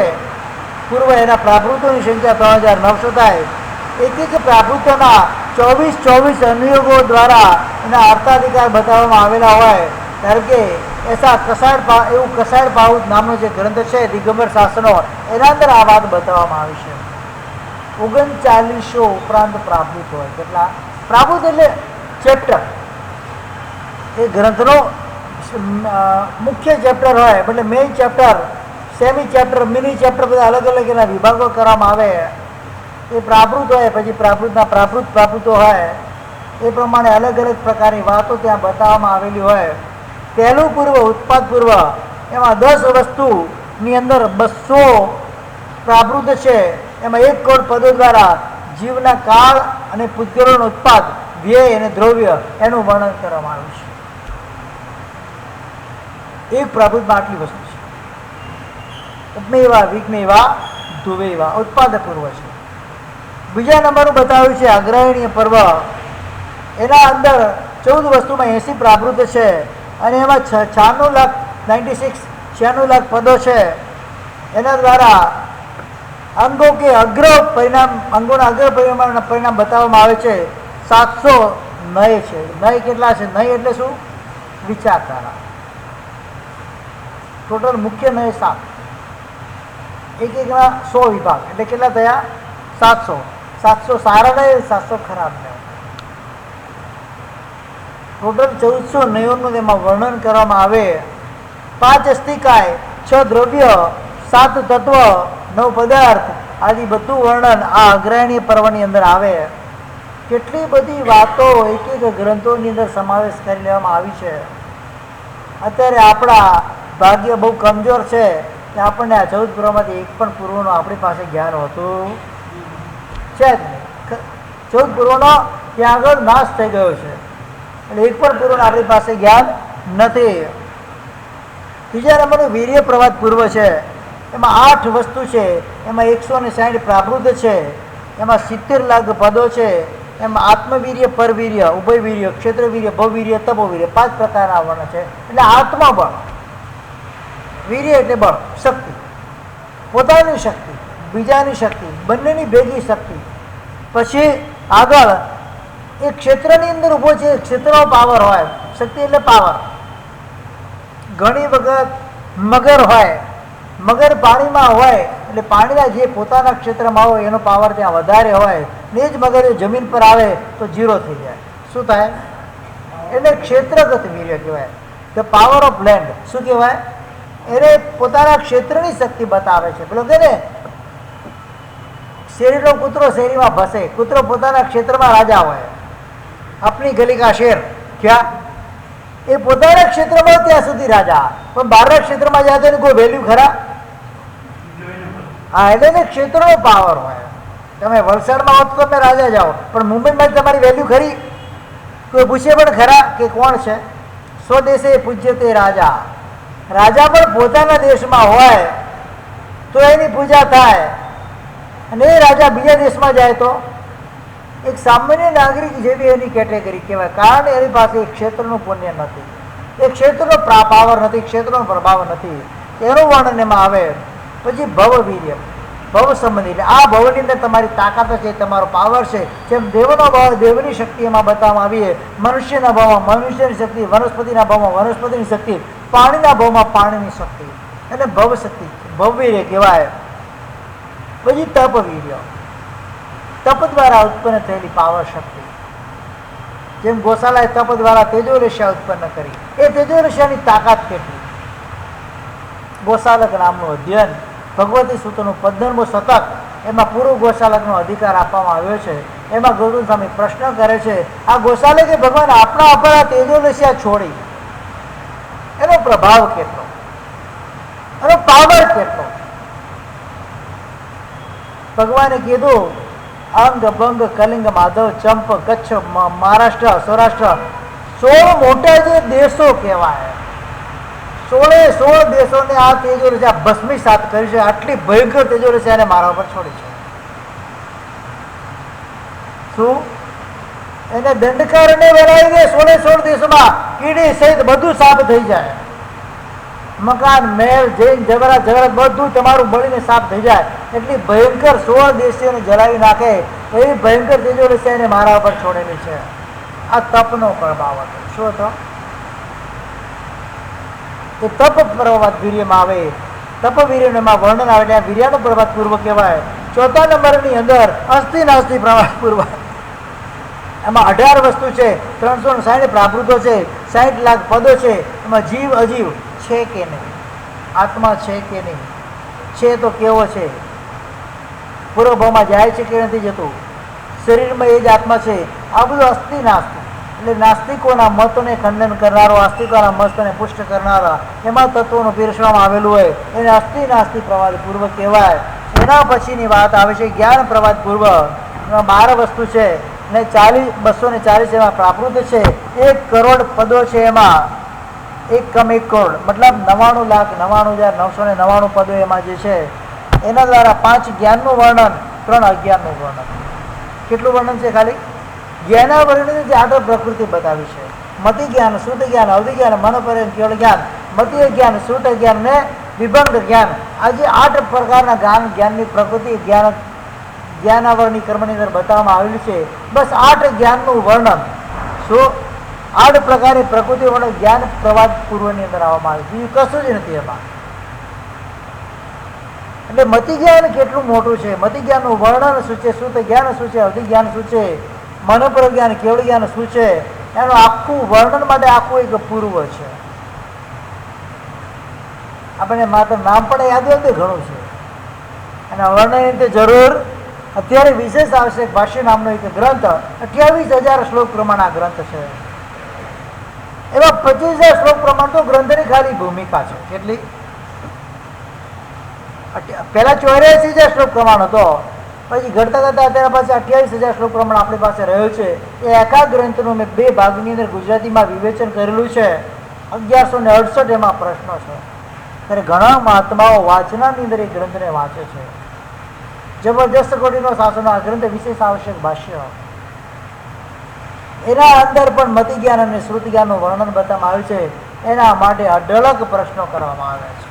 પૂર્વ, એના પ્રાકૃતોની સંખ્યા 3900 થાય. એક પ્રાકૃતોના 24 અનુયોગો દ્વારા એના અર્થાધિકાર બતાવવામાં આવેલા હોય. કારણ કે એવું કસાડ પાઉત નામનો જે ગ્રંથ છે, દિગંબર શાસનો, એના અંદર આ વાત બતાવવામાં આવી છે. 3900 ઉપરાંત પ્રાકૃત હોય. કેટલા પ્રાકૃત? એટલે ચેપ્ટર. એ ગ્રંથનો મુખ્ય ચેપ્ટર હોય, એટલે main chapter, semi chapter, mini chapter, બધા અલગ અલગ એના વિભાગો કરવામાં આવે. એ પ્રાકૃત હોય. પછી પ્રાકૃતો હોય, એ પ્રમાણે અલગ અલગ પ્રકારની વાતો ત્યાં બતાવવામાં આવેલી હોય. પહેલું પૂર્વ, ઉત્પાદ પૂર્વ, એમાં 10 વસ્તુની અંદર 200 પ્રાકૃત છે. એમાં 1 કરોડ પદો દ્વારા જીવના કાળ અને પૂતગલોનું ઉત્પાદ, વ્યય અને દ્રવ્ય એનું વર્ણન કરવામાં આવ્યું છે. એક પ્રાકૃતમાં આટલી વસ્તુ છે. ઉપમેવા, વિજ્ઞેવા, ધુવેવા, ઉત્પાદ પૂર્વ છે. બીજા નંબરનું બતાવ્યું છે અગ્રહિણીય પર્વ. એના અંદર 14 વસ્તુમાં 80 પ્રાકૃત છે, અને એમાં 96 લાખ પદો છે. એના દ્વારા અંગો કે અંગોના અગ્ર પરિણામ બતાવવામાં આવે છે. 700 નય છે. નય કેટલા છે? નય એટલે શું? વિચારધારા. ટોટલ મુખ્ય નય 7. એકના 100 વિભાગ, એટલે કેટલા થયા? 700. 700 સારા નય, 700 ખરાબ નય. ટોટલ 1490 તેમાં વર્ણન કરવામાં આવે. 5 અસ્થિકાય, 6 દ્રવ્ય, 7 તત્વ, 9 પદાર્થ આદિ બધું વર્ણન આ અગ્રહિણીય પર્વની અંદર આવે. કેટલી બધી વાતો એક ગ્રંથોની અંદર સમાવેશ કરી લેવામાં આવી છે. અત્યારે આપણા ભાગ્ય બહુ કમજોર છે કે આપણને આ 14 પૂર્વમાંથી એક પણ પૂર્વનું આપણી પાસે જ્ઞાન હોતું છે જ નહીં. 14 પૂર્વનો ત્યાં આગળ નાશ થઈ ગયો છે, એટલે એક પણ પૂર્વનું આપણી પાસે જ્ઞાન નથી. ત્રીજા નંબરનું વીર્ય પ્રવાદ પૂર્વ છે. એમાં 8 વસ્તુ છે. એમાં 160 પ્રાકૃત છે. એમાં 70 લાખ પદો છે. એમાં આત્મવીર્ય, પરવીર્ય, ઉભયવીર્ય, ક્ષેત્રવીર્ય, ભવવીર્ય, તપોવીર્ય 5 પ્રકારના વર્ણ છે. એટલે આત્મબળ, વીર્ય એટલે બળ, શક્તિ, પોતાની શક્તિ, બીજાની શક્તિ, બંનેની ભેગી શક્તિ. પછી આગળ એ ક્ષેત્રની અંદર ઊભો છે. ક્ષેત્રનો પાવર હોય. શક્તિ એટલે પાવર. ઘણી વખત મગર હોય, મગર પાણીમાં હોય, એટલે પાણીના જે પોતાના ક્ષેત્રમાં હોય એનો પાવર ત્યાં વધારે હોય, ને જ મગર જમીન પર આવે તો 0 થઈ જાય. શું થાય? એટલે ક્ષેત્રગત વીર્ય કહેવાય. The power of land. શું કહેવાય? એને પોતાના ક્ષેત્રની શક્તિ બતાવે છે. પેલો કે ને, શેરીનો કૂતરો શેરીમાં ભસે. કૂતરો પોતાના ક્ષેત્રમાં રાજા હોય. આપણી ગલી કા શેર ક્યાં? એ પોતાના ક્ષેત્રમાં ત્યાં સુધી રાજા, પણ બહારના ક્ષેત્રમાં જાય તો એની કોઈ વેલ્યુ ખરા? હા, એટલે એને ક્ષેત્રનો પાવર હોય. તમે વલસાડમાં હો તો તમે રાજા જાઓ, પણ મુંબઈમાં તમારી વેલ્યુ ખરી? કોઈ પૂછે પણ ખરા કે કોણ છે? સ્વદેશે પૂજ્ય તે રાજા. રાજા પણ પોતાના દેશમાં હોય તો એની પૂજા થાય, અને એ રાજા બીજા દેશમાં જાય તો એક સામાન્ય નાગરિક જેવી એની કેટેગરી કહેવાય. કારણ એની પાસે એક ક્ષેત્રનું પુણ્ય નથી, એક ક્ષેત્રનો પાવર નથી, ક્ષેત્રનો પ્રભાવ નથી. એનું વર્ણન એમાં આવે. પછી ભવવીર્ય. ભવ સંબંધી. એટલે આ ભવની અંદર તમારી તાકાત છે, તમારો પાવર છે. જેમ દેવનો ભાવ દેવની શક્તિ એમાં બતાવવામાં આવી, મનુષ્યના ભાવમાં મનુષ્યની શક્તિ, વનસ્પતિના ભાવમાં વનસ્પતિની શક્તિ, પાણીના ભાવમાં પાણીની શક્તિ, એટલે ભવ શક્તિ ભવવીર્ય કહેવાય. પછી તપવીર્ય, તપ દ્વારા ઉત્પન્ન થયેલી પાવર શક્તિ. જેમ ગોશાલાએ તપ દ્વારા તેજોરેશા ઉત્પન્ન કરી, એ તેજોરેશાની તાકાત કેટલી. ગોશાલક નામનું અધ્યયન ભગવતી સૂત્રનું 15મું શતક, એમાં પૂર્વ ગોશાલકનો અધિકાર આપવામાં આવ્યો છે. એમાં ગૌતમ સ્વામી પ્રશ્ન કરે છે, આ ગોશાલકે ભગવાન આપણા ઉપર આ તેજોરેશા છોડી, એનો પ્રભાવ કેટલો, એનો પાવર કેટલો. ભગવાને કીધું અંગ ભંગ કલિંગ માધવ ચંપ કચ્છ મહારાષ્ટ્ર સૌરાષ્ટ્ર 16 મોટા જે દેશો કહેવાય, 16 દેશોને આ તેજોરેશા ભસ્મીસાત કરી છે. આટલી ભયંકર તેજોરેશા એને મારા ઉપર છોડી છે. શું એને દંડકારને બનાવી દે 16 દેશોમાં, કીડી સહિત બધું સાફ થઈ જાય. મકાન મહેલ જૈન જગરાત જગરાત બધું તમારું બળીને સાફ થઈ જાય. એટલી ભયંકર 16 દેશીઓને જલાવી નાખે એવી ભયંકર તેજોરેશા એને મારા ઉપર છોડેલી છે. આ તપનો પ્રભાવ હતો. શું હતો એ? તપ પ્રભાત વીર્યમાં આવે, તપ વીર્યમાં વર્ણન આવે એટલે વીર્યનો પ્રભાત પૂર્વ કહેવાય. 4થા નંબરની અંદર અસ્થિ નાસ્તિ પ્રભાત પૂર્વ. એમાં 18 વસ્તુ છે, 360 પ્રાકૃતો છે, 60 લાખ પદો છે. એમાં જીવ અજીવ છે કે નહીં, આત્મા છે કે નહીં, છે તો કેવો છે, પૂર્વ ભાવમાં જાય છે કે નથી જતું, શરીરમાં એ જ આત્મા છે. આ બધું અસ્થિ નાસ્તિ એટલે નાસ્તિકોના મતને ખંડન કરનારો, આસ્તિકોના મતને પુષ્ટ કરનારા એમાં તત્વોનું પીરસવામાં આવેલું હોય એને અસ્થિ નાસ્તિ પ્રવાદ પૂર્વ કહેવાય. એના પછીની વાત આવે છે જ્ઞાન પ્રવાદ પૂર્વ. એમાં 12 વસ્તુ છે ને 240 એમાં પ્રાકૃત છે. 1 કરોડ પદો છે, એમાં 1 કરોડ મતલબ 99,99,999 પદો એમાં જે છે. એના દ્વારા 5 જ્ઞાનનું વર્ણન, 3 અજ્ઞાનનું વર્ણન. કેટલું વર્ણન છે? ખાલી જ્ઞાના વર્ણન જે 8 પ્રકૃતિ બતાવી છે. મતિ જ્ઞાન, શુદ્ધ જ્ઞાન, અવધિ જ્ઞાન, મનોપર્યન કેવળ જ્ઞાન, મતીય જ્ઞાન, શુદ્ધ જ્ઞાન ને વિભંગ જ્ઞાન. આ જે 8 પ્રકારના જ્ઞાનની પ્રકૃતિ જ્ઞાનાવરણી કર્મની અંદર બતાવવામાં આવેલી છે. બસ 8 જ્ઞાનનું વર્ણન. શું 8 પ્રકારની પ્રકૃતિ વર્ણન જ્ઞાન પ્રવાદ પૂર્વની અંદર આવવામાં આવે, બીજું કશું જ નથી એમાં. એટલે મતિ જ્ઞાન કેટલું મોટું છે, મતિ જ્ઞાનનું વર્ણન શું છે, શુદ્ધ જ્ઞાન શું છે, અવધિ જ્ઞાન શું છે, મનોપર જ્ઞાન કેવળ જ્ઞાન શું છે, એનું આખું વર્ણન માટે આખું એક પૂર્વ છે. આપણને માત્ર નામ પણ યાદ હોય તો ઘણું છે. અને વર્ણનની જરૂર અત્યારે વિશેષ આવશ્યક ભાષ્ય નામનો એક ગ્રંથ 28,000 શ્લોક પ્રમાણ આ ગ્રંથ છે. એવા 25,000 શ્લોક પ્રમાણ તો ગ્રંથની ખાલી ભૂમિકા છે. કેટલી? પહેલા 84,000 શ્લોક પ્રમાણ હતો, પછી ઘટતા ઘટતા અત્યારે પાસે 28,000 શ્લોક પ્રમાણ આપણી પાસે રહ્યો છે. એ એકા ગ્રંથનું મેં 2 ભાગની અંદર ગુજરાતીમાં વિવેચન કરેલું છે. 1168 એમાં પ્રશ્નો છે. ત્યારે ઘણા મહાત્માઓ વાંચનાની અંદર એ ગ્રંથને વાંચે છે. જબરજસ્ત કોટીનો શાસન આ ગ્રંથ વિશેષ આવશ્યક ભાષ્ય. એના અંદર પણ મતિ જ્ઞાન અને શ્રુતિ જ્ઞાનનું વર્ણન બતાવવામાં આવ્યું છે. એના માટે અઢળક પ્રશ્નો કરવામાં આવે છે.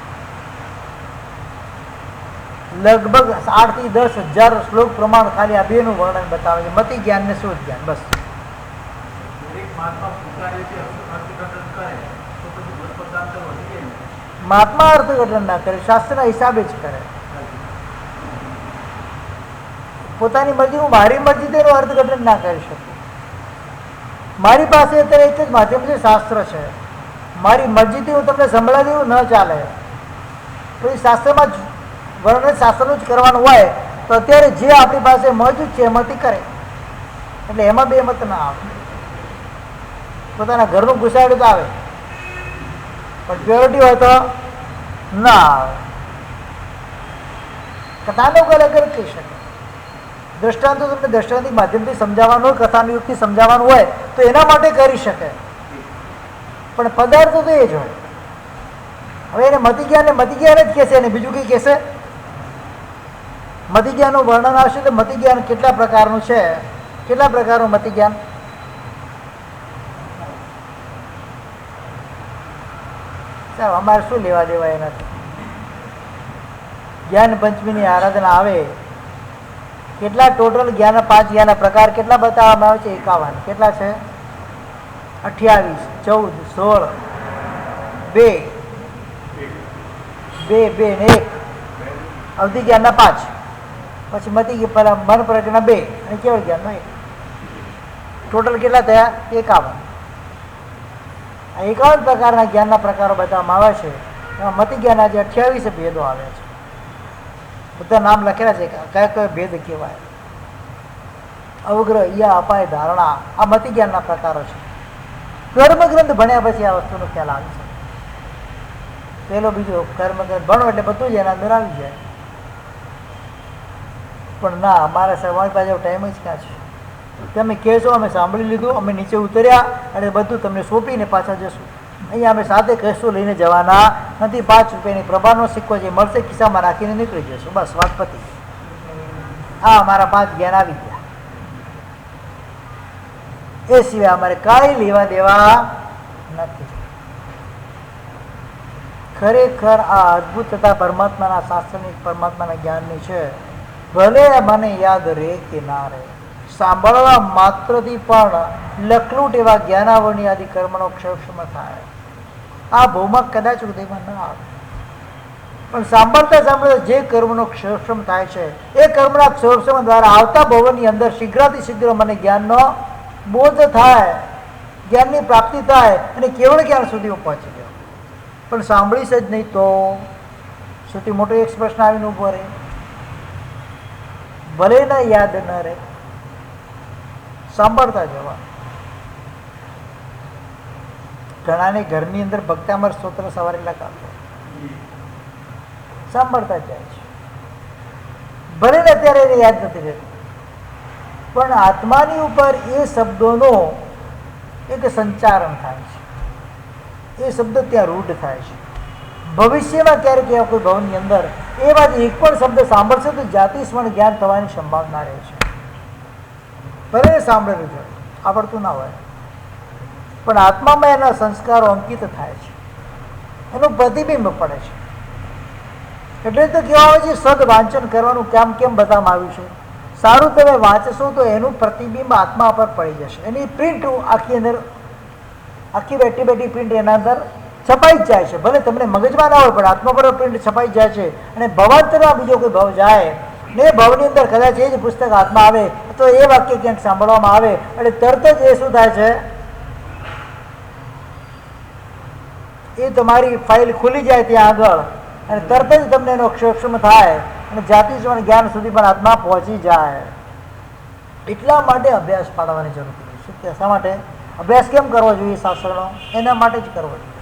લગભગ 8 થી 10,000 શ્લોક પ્રમાણ ખાલી આ બેનું વર્ણન બતાવે છે, મતિ જ્ઞાન ને શ્રુત જ્ઞાન. બસ મહાત્મા અર્થઘટન ના કરે, શાસ્ત્રના હિસાબે જ કરે. પોતાની મરજી, હું મારી મરજી તેનું અર્થઘટન ના કરી શકું. મારી પાસે અત્યારે એક જ માધ્યમ છે, શાસ્ત્ર છે. મારી મરજીથી હું તમને સંભળાવી દઉં ન ચાલે. પછી શાસ્ત્રમાં વર્ણન શાસ્ત્રનું જ કરવાનું હોય તો અત્યારે જે આપણી પાસે મોજૂદ છે એમાંથી કરે. એટલે એમાં 2 મત ના આવે. પોતાના ઘરનું ઘુસાડું તો આવે, પણ પ્યોરિટી હોય તો ના આવે. કથાનો કલાકાર કહી શકે. દ્રષ્ટાંતો તમને દ્રષ્ટાંતિક માધ્યમથી સમજાવવાનું હોય, કથાનું યુક્તિ સમજાવવાનું હોય તો એના માટે કરી શકે, પણ પદાર્થ તો એ જ હોય. હવે એને મતિ જ્ઞાન જ કહેશે, અને બીજું કંઈ કહેશે? મતિ જ્ઞાનનું વર્ણન આવશે તો મતિ જ્ઞાન કેટલા પ્રકારનું છે, કેટલા પ્રકારનું મતિ જ્ઞાન? અમારે શું લેવા દેવા એનાથી? જ્ઞાન પંચમીની આરાધના આવે, કેટલા ટોટલ જ્ઞાન 5 જ્ઞાનના પ્રકાર કેટલા બતાવવામાં આવે છે? 51. કેટલા છે? 28, 14, 16, 2 ને 1 અવધિ જ્ઞાનના 5, પછી મતિ પેલા મન પ્રજ્ઞા 2 અને કેવળ જ્ઞાનનો 1. ટોટલ કેટલા થયા? 51. આ 51 પ્રકારના જ્ઞાનના પ્રકારો બતાવવામાં આવે છે. એમાં મતિ જ્ઞાનના જે 28 ભેદો આવ્યા છે, બધા નામ લખેલા છે, કયા કયા ભેદ કહેવાય. અવગ્રહ, યા, અપાય, ધારણા, આ મતિ જ્ઞાનના પ્રકારો છે. કર્મગ્રંથ ભણ્યા પછી આ વસ્તુનો ખ્યાલ આવી છે. પહેલો બીજો કર્મગ્રંથ ભણો એટલે બધું જ એના અંદર આવી જાય. પણ ના, અમારા અમારી પાસે ટાઈમ જ ક્યાં છે? તમે કહેશો અમે સાંભળી લીધું, અમે નીચે ઉતર્યા અને બધું તમને સોંપીને પાછા જશું. અહીંયા અમે સાથે કશું લઈને જવાના નથી. 5 રૂપિયાની પ્રભાનો સિક્કો જે મળશે ખિસ્સામાં રાખીને નીકળી જશું, બસ વાત પતી. આ અમારા 5 જ્ઞાન આવી ગયા. એ સિવાય અમારે કાંઈ લેવા દેવા નથી. ખરેખર આ અદ્ભુતતા પરમાત્માના શાસ્ત્રની, પરમાત્માના જ્ઞાનની છે. ભલે મને યાદ રહે કે ના રહે, સાંભળવા માત્રથી પણ લખલૂટ એવા જ્ઞાનાવરણી આદિ કર્મનો ક્ષયક્ષમ થાય. આ ભૌમક કદાચ હૃદયમાં ન આવે, પણ સાંભળતા સાંભળતા જે કર્મનો ક્ષયક્ષમ થાય છે એ કર્મના ક્ષયક્ષમ દ્વારા આવતા ભવનની અંદર શીઘ્રાથી શીઘ્ર મને જ્ઞાનનો બોધ થાય, જ્ઞાનની પ્રાપ્તિ થાય અને કેવળ જ્ઞાન સુધી હું પહોંચી ગયો. પણ સાંભળીશ જ નહીં તો સૌથી મોટો એક પ્રશ્ન આવીને ઊભો રહે, ભલે ના યાદ ન રહે, સાંભળતા જવા. ઘણાને ઘરની અંદર ભક્તામર સ્તોત્ર સવારેલા કાઢો, સાંભળતા જાય છે. ભલે ને અત્યારે એને યાદ નથી રહેતું, પણ આત્માની ઉપર એ શબ્દોનો એક સંચારણ થાય છે. એ શબ્દ ત્યાં રૂઢ થાય છે. ભવિષ્યમાં ક્યારેક એવા કોઈ ભવનની અંદર એ વાત એક પણ શબ્દ સાંભળશે તો જાતિ સ્મરણ જ્ઞાન થવાની સંભાવના રહે છે. ભલે સાંભળેલું છે, આવડતું ના હોય, પણ આત્મામાં એના સંસ્કારો અંકિત થાય છે, એનું પ્રતિબિંબ પડે છે. એટલે તો કહેવા આવે છે સદ વાંચન કરવાનું કામ કેમ બતાવવામાં આવ્યું છે. સારું તમે વાંચશો તો એનું પ્રતિબિંબ આત્મા પર પડી જશે. એની પ્રિન્ટ આખી અંદર, આખી બેઠી બેઠી પ્રિન્ટ એના અંદર છપાઈ જ જાય છે. ભલે તમને મગજમાં ના હોય પણ આત્મા પર પ્રિન્ટ છપાઈ જાય છે. અને ભવાંતરમાં બીજો કોઈ ભવ જાય ને એ ભવની અંદર કદાચ એ જ પુસ્તક હાથમાં આવે તો એ વાક્ય ક્યાંક સાંભળવામાં આવે એટલે તરત જ એ શું થાય છે, એ તમારી ફાઇલ ખુલી જાય ત્યાં આગળ અને તરત જ તમને એનો ક્ષયક્ષમ થાય અને જાતિ જ્ઞાન સુધી પણ આત્મા પહોંચી જાય. એટલા માટે અભ્યાસ પાડવાની જરૂર પડી. શું કે શા માટે અભ્યાસ કેમ કરવો જોઈએ શાસ્ત્રનો? એના માટે જ કરવો જોઈએ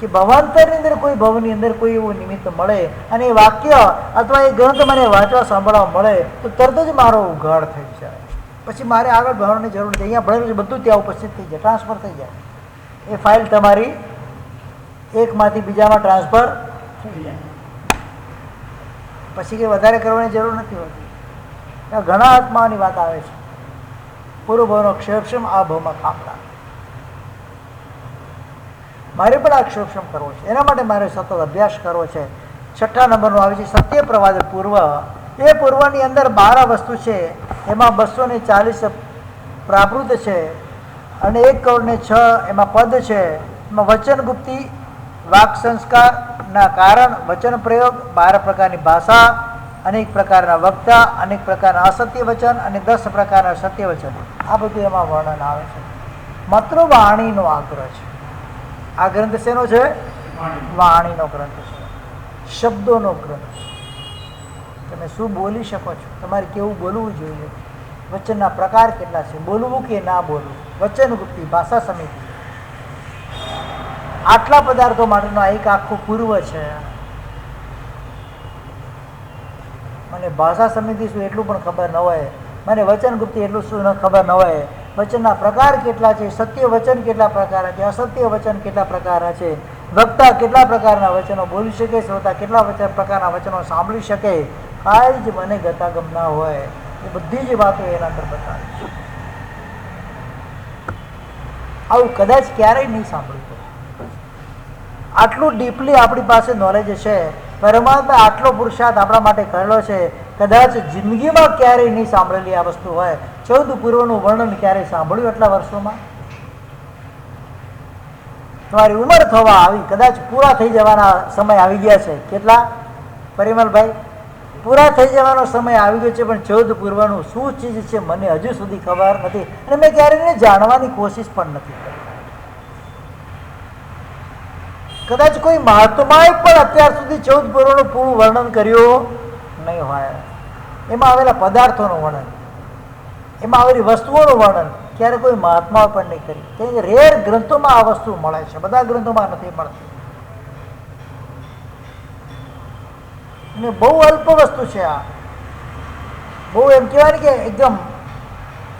કે ભવાંતરની અંદર કોઈ ભવની અંદર કોઈ એવું નિમિત્ત મળે અને એ વાક્ય અથવા એ ગ્રંથ મને વાંચવા સાંભળવા મળે તો તરત જ મારો ઉઘાડ થઈ જાય. પછી મારે આગળ ભણવાની જરૂર નથી. અહીંયા ભણેલું છે બધું ત્યાં ઉપસ્થિત થઈ જાય, ટ્રાન્સફર થઈ જાય. એ ફાઇલ તમારી એકમાંથી બીજામાં ટ્રાન્સફર થઈ જાય. પછી કંઈ વધારે કરવાની જરૂર નથી હોતી. ઘણા આત્માની વાત આવે છે. પૂર્વ ભાવનો ક્ષયક્ષમ, આ ભાવમાં કામના. મારે પણ આ ક્ષયક્ષમ કરવો છે, એના માટે મારે સતત અભ્યાસ કરવો છે. 6 નંબરનો આવે છે સત્ય પ્રવાદ પૂર્વ. એ પૂર્વની અંદર 12 વસ્તુ છે, એમાં 240 પ્રાકૃત છે અને 1 કરોડ ને 6 એમાં પદ છે. એમાં વચન ગુપ્તિ, વાક સંસ્કારના કારણ, વચન પ્રયોગ, 12 પ્રકારની ભાષા, અનેક પ્રકારના વક્તા, અનેક પ્રકારના અસત્ય વચન અને 10 પ્રકારના સત્ય વચન. આ બધું એમાં વર્ણન આવે છે. માત્ર વાણીનો આગ્રહ છે. આ ગ્રંથ શેનો છે? વાણીનો ગ્રંથ છે, શબ્દોનો ગ્રંથ છે. તમે શું બોલી શકો છો, તમારે કેવું બોલવું જોઈએ, વચનના પ્રકાર કેટલા છે, બોલવું કે ના બોલવું, વચન ગુપ્તિ, ભાષા સમિતિ, આટલા પદાર્થો માટેનો એક આખું પૂર્વ છે. મને ભાષા સમિતિ શું એટલું પણ ખબર ન હોય, મને વચન ગુપ્તિ એટલું શું ખબર ન હોય, વચનના પ્રકાર કેટલા છે, સત્ય વચન કેટલા પ્રકારના છે, અસત્ય વચન કેટલા પ્રકારના છે, વક્તા કેટલા પ્રકારના વચનો બોલી શકે, શ્રોતા કેટલા પ્રકારના વચનો સાંભળી શકે, કાંઈ જ મને ગતાગમ ના હોય એ બધી જ વાતો એના અંદર બતાવી છે. આવું કદાચ ક્યારેય નહીં સાંભળ્યું. આટલું ડીપલી આપણી પાસે નોલેજ છે પરમાત્મા આટલો પુરુષાર્થ આપણા માટે કરેલો છે, કદાચ જિંદગીમાં ક્યારેય નહીં સાંભળેલી આ વસ્તુ હોય. 14 પૂર્વનું વર્ણન ક્યારેય સાંભળ્યું એટલા વર્ષોમાં? તમારી ઉંમર થવા આવી, કદાચ પૂરા થઈ જવાના સમય આવી ગયા છે. કેટલા પરિમલભાઈ? પૂરા થઈ જવાનો સમય આવી ગયો છે, પણ 14 પૂર્વનું શું ચીજ છે મને હજુ સુધી ખબર નથી, અને મેં ક્યારેય જાણવાની કોશિશ પણ નથી કરી. કદાચ કોઈ મહાત્માએ પણ અત્યાર સુધી 14 પૂર્વનું પૂરું વર્ણન કર્યું નહીં હોય. એમાં આવેલા પદાર્થોનું વર્ણન, એમાં આવેલી વસ્તુઓનું વર્ણન ક્યારે કોઈ મહાત્માઓ પણ નહીં કરી. કેમ કે રેર ગ્રંથોમાં આ વસ્તુ મળે છે, બધા ગ્રંથોમાં નથી મળતી. અને બહુ અલ્પ વસ્તુ છે આ, બહુ એમ કહેવાય ને કે એકદમ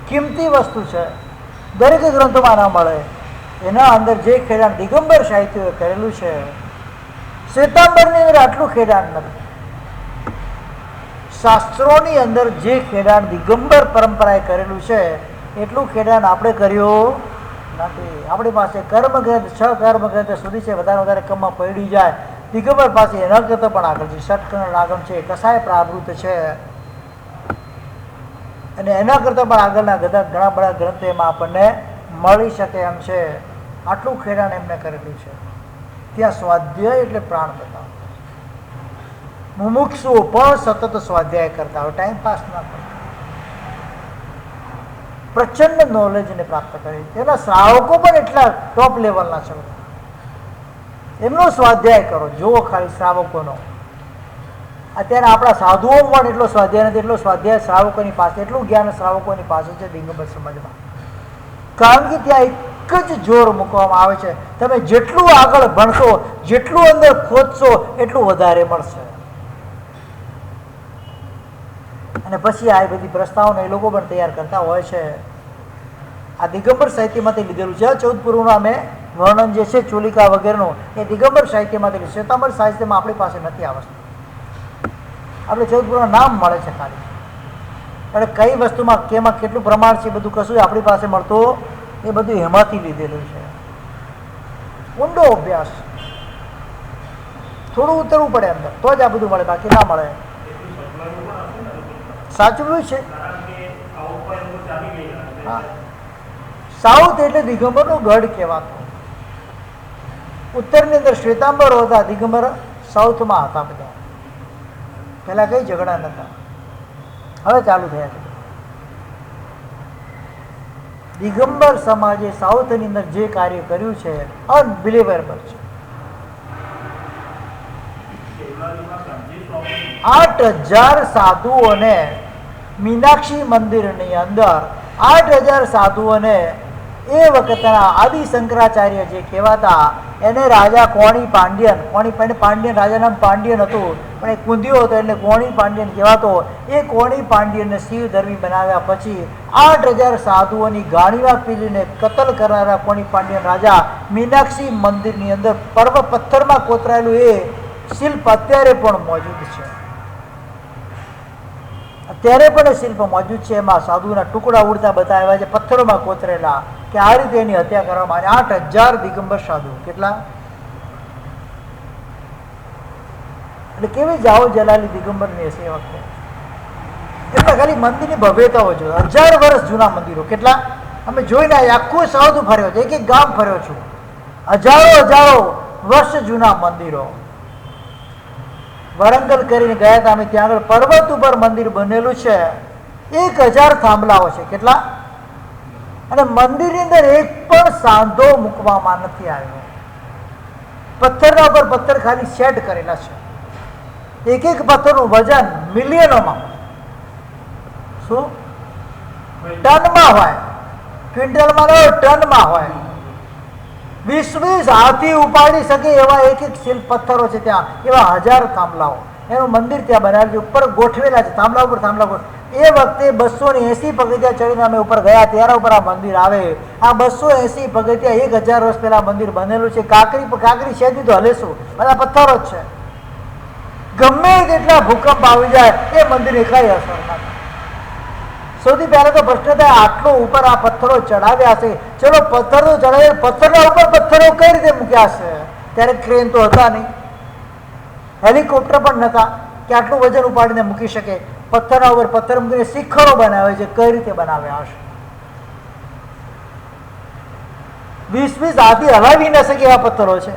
કિંમતી વસ્તુ છે, દરેક ગ્રંથોમાં ના મળે. એના અંદર જે ખેડાણ દિગંબર સાહિત્યોએ કરેલું છે, શ્વેતાંબરની અંદર આટલું ખેડાણ નથી. શાસ્ત્રોની અંદર જે ખેડાણ દિગંબર પરંપરાએ કરેલું છે એટલું ખેડાણ આપણે કર્યું નથી. આપણી પાસે કર્મગ્રંથ 6 કર્મગ્રંથ સુધી છે, વધારે કમમાં પડી જાય. દિગંબર પાસે એના કરતાં પણ આગળ છે, ષટકર્ણ રાગમ છે, કસાય પ્રાવૃત છે, અને એના કરતાં પણ આગળના ઘણા બધા ગ્રંથો એમાં આપણને મળી શકે એમ છે. આટલું ખેડાણ એમને કરેલું છે. ત્યાં સ્વાધ્યાય એટલે પ્રાણ બતાવો. મુમુક્ષુઓ પણ સતત સ્વાધ્યાય કરતા હોય, ટાઈમ પાસ ના કરતા, પ્રચંડ નોલેજને પ્રાપ્ત કરે. તેના શ્રાવકો પણ એટલા ટોપ લેવલના છે. એમનો સ્વાધ્યાય કરો, જુઓ ખાલી શ્રાવકોનો. અત્યારે આપણા સાધુઓ પણ એટલો સ્વાધ્યાય નથી, એટલો સ્વાધ્યાય શ્રાવકોની પાસે, એટલું જ્ઞાન શ્રાવકોની પાસે છે દિગંબર સમાજમાં. કારણ કે ત્યાં એક જ જોર મૂકવામાં આવે છે, તમે જેટલું આગળ ભણશો, જેટલું અંદર ખોદશો એટલું વધારે મળશે. અને પછી આ બધી પ્રસ્તાવના એ લોકો પણ તૈયાર કરતા હોય છે. આ દિગંબર સાહિત્યમાંથી લીધેલું છે. 14 પૂર્વનું અમે વર્ણન જે છે ચોલિકા વગેરેનું, એ દિગંબર સાહિત્યમાંથી લીધું. શ્વેતાંબર સાહિત્યમાં આપણી પાસે નથી આ વસ્તુ. આપણે 14 પૂર્વનું નામ મળે છે ખાલી, એટલે કઈ વસ્તુમાં કેમાં કેટલું પ્રમાણ છે બધું કશું આપણી પાસે મળતું, એ બધું એમાંથી લીધેલું છે. ઊંડો અભ્યાસ, થોડું ઉતરવું પડે અંદર તો જ આ બધું મળે, બાકી ના મળે. સાચું છે. હા, સાઉથ એટલે દિગંબરનો ગઢ કહેવાતો. ઉત્તરની અંદર શ્વેતાંબરો હતા, દિગંબર સાઉથમાં હતા બધા. પહેલા કઈ ઝઘડા નતા, હવે ચાલુ થયા છે. દિગંબર સમાજે સાઉથની અંદર જે કાર્ય કર્યું છે અનબિલીવેબલ છે. 8,000 સાધુઓને મીનાક્ષી મંદિરની અંદર 8,000 સાધુઓને એ વખતના આદિ શંકરાચાર્ય જે કહેવાતા, એને રાજા કોણી પાંડ્યન, પાંડ્યન રાજા નામ પાંડ્યન હતું, પણ એ કુંધ્યો હતો એટલે કોણી પાંડ્યન કહેવાતો. એ કોણી પાંડ્યનને શિવ ધર્મી બનાવ્યા પછી 8,000 સાધુઓની ગાણીમાં પીલીને કતલ કરનારા કોણી પાંડ્યન રાજા મીનાક્ષી મંદિરની અંદર પર્વ પથ્થરમાં કોતરાયેલું એ શિલ્પ અત્યારે પણ મોજૂદ છે. અત્યારે પણ એ શિલ્પ મોજૂદ છે. એમાં સાધુના ટુકડા ઉડતા બતાવ્યા છે, પથ્થરોમાં કોતરેલા, કે આ રીતે એની હત્યા કરવામાં આવી. 8,000 દિગંબર સાધુ. કેટલા? એટલે કેવી જાઓ જલાલી દિગંબરની હશે એ વખતે. એટલે ખાલી મંદિરની ભવ્યતાઓ જો 1000 વર્ષ જૂના મંદિરો. કેટલા? અમે જોઈને આખું સાઉથ ફર્યો છે, એક ગામ ફર્યો છું. હજારો વર્ષ જૂના મંદિરો. વરંગલ કરીને ગયા હતા અમે, ત્યાં આગળ પર્વત ઉપર મંદિર બનેલું છે. 1000 થાંભલાઓ છે. કેટલા? અને મંદિરની અંદર એક પણ સાંધો મૂકવામાં નથી આવ્યો. પથ્થરના ઉપર પથ્થર ખાલી સેટ કરેલા છે. એક પથ્થરનું વજન મિલિયનોમાં, શું ટનમાં હોય, ક્વિન્ટલમાં ન, ટનમાં હોય. 20 હાથી ઉપાડી શકે એવા એક શિલ્પ પથ્થરો છે ત્યાં, એવા 1000 થાંભલાઓ. એનું મંદિર ત્યાં બનાવેલું છે, ઉપર ગોઠવેલા છે, થાંભલા ઉપર થાંભલા. એ વખતે 280 પગથિયા ચડીને અમે ઉપર ગયા, ત્યારે ઉપર આ મંદિર આવે. આ 280 પગથિયા 1000 વર્ષ પહેલા મંદિર બનેલું છે. કાંકરી છે તો હલેશું, બધા પથ્થરો જ છે. ગમે તેટલા ભૂકંપ આવી જાય એ મંદિરને કઈ અસર ના થાય. સૌથી પહેલા તો પ્રશ્ન થાય, આટલો ઉપર આ પથ્થરો ચડાવ્યા છે, ચલો પથ્થરો ચડાવ્યા, પથ્થરના ઉપર પથ્થરો કઈ રીતે મૂક્યા છે? ત્યારે ક્રેન તો હતા નહીં. હેલિકોપ્ટર પણ નહોતા કે આટલું વજન ઉપાડીને મૂકી શકે. પથ્થરના ઉપર પથ્થર મૂકીને શિખરો બનાવે છે. કઈ રીતે બનાવ્યા હશે? 20 હાથી હલાવી ન શકે એવા પથ્થરો છે.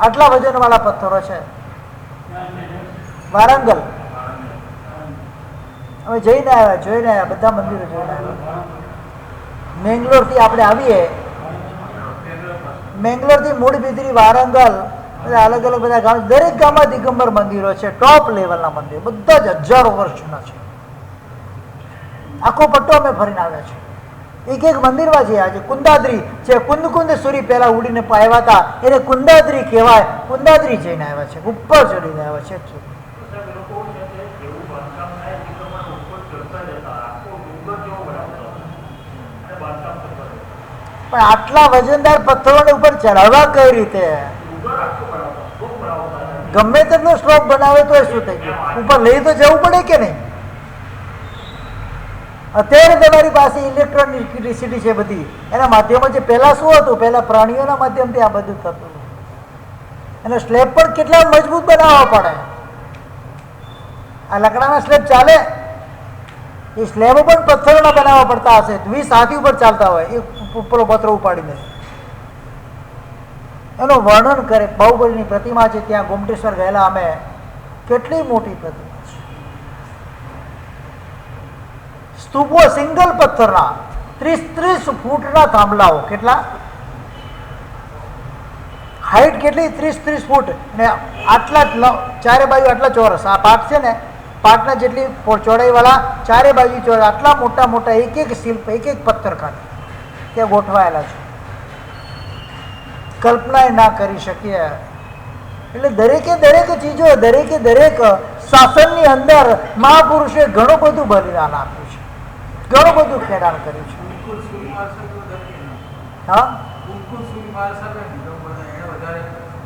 આટલા વજનવાળા પથ્થરો છે. વારંગલ અમે જઈને આવ્યા, જોઈને આવ્યા, બધા મંદિરો જોઈને આવ્યા. મેંગ્લોરથી આપણે આવીએ, મેંગ્લોરથી મૂળબિદરી, વારંગલ, બધા અલગ અલગ બધા ગામ, દરેક ગામમાં દિગંબર મંદિરો છે. ટોપ લેવલના મંદિરો, બધા જ હજારો વર્ષ જૂના છે. આખો પટ્ટો અમે ફરીને આવ્યા છે. એક એક મંદિરમાં છે. આજે કુંદાદ્રી છે, કુંદ સૂરી પહેલા ઉડીને પાયા હતા, એને કુંદાદ્રી કહેવાય. કુંદાદ્રી જઈને આવ્યા છે, ઉપર ચડીને આવ્યા છે. પણ આટલા વજનદાર પથ્થરોને ઉપર ચડાવવા કઈ રીતે? ગમે તેટલો સ્લોપ બનાવે તો શું થઈ ગયું? ઉપર લઈ તો જવું પડે કે નહીં? અત્યારે તમારી પાસે ઇલેક્ટ્રોનિસિટી છે બધી, એના માધ્યમો છે. પહેલા શું હતું? પહેલા પ્રાણીઓના માધ્યમથી આ બધું થતું. અને સ્લેબ પણ કેટલા મજબૂત બનાવવા પડે. આ લકડાના સ્લેબ ચાલે, એ સ્લેબો પણ પથ્થરોના બનાવવા પડતા હશે. 20 હાથી ઉપર ચાલતા હોય એ ઉપરો પથ્થરો ઉપાડીને. એનું વર્ણન કરે. બાહુબલીની પ્રતિમા છે ત્યાં ગોમટેશ્વર ગયેલા અમે. કેટલી મોટી પ્રતિમા છે. સ્તૂપો સિંગલ પથ્થરના 30 ફૂટના થાંભલાઓ. કેટલા હાઈટ? કેટલી? 30 ફૂટ. અને આટલા ચારે બાજુ આટલા ચોરસ. આ પાટ છે ને, પાટના જેટલી ચોડાઈવાળા, ચારે બાજુ ચોરસ. આટલા મોટા મોટા એક એક શિલ્પ, એક એક પથ્થર ખાતે ત્યાં ગોઠવાયેલા છે. કલ્પના ના કરી શકીએ. એટલે દરેક ચીજો, દરેક શાસનની અંદર મહાપુરુષે ઘણું બધું બલિદાન આપ્યું છે, ઘણું બધું ખેડાણ કર્યું છે. હા,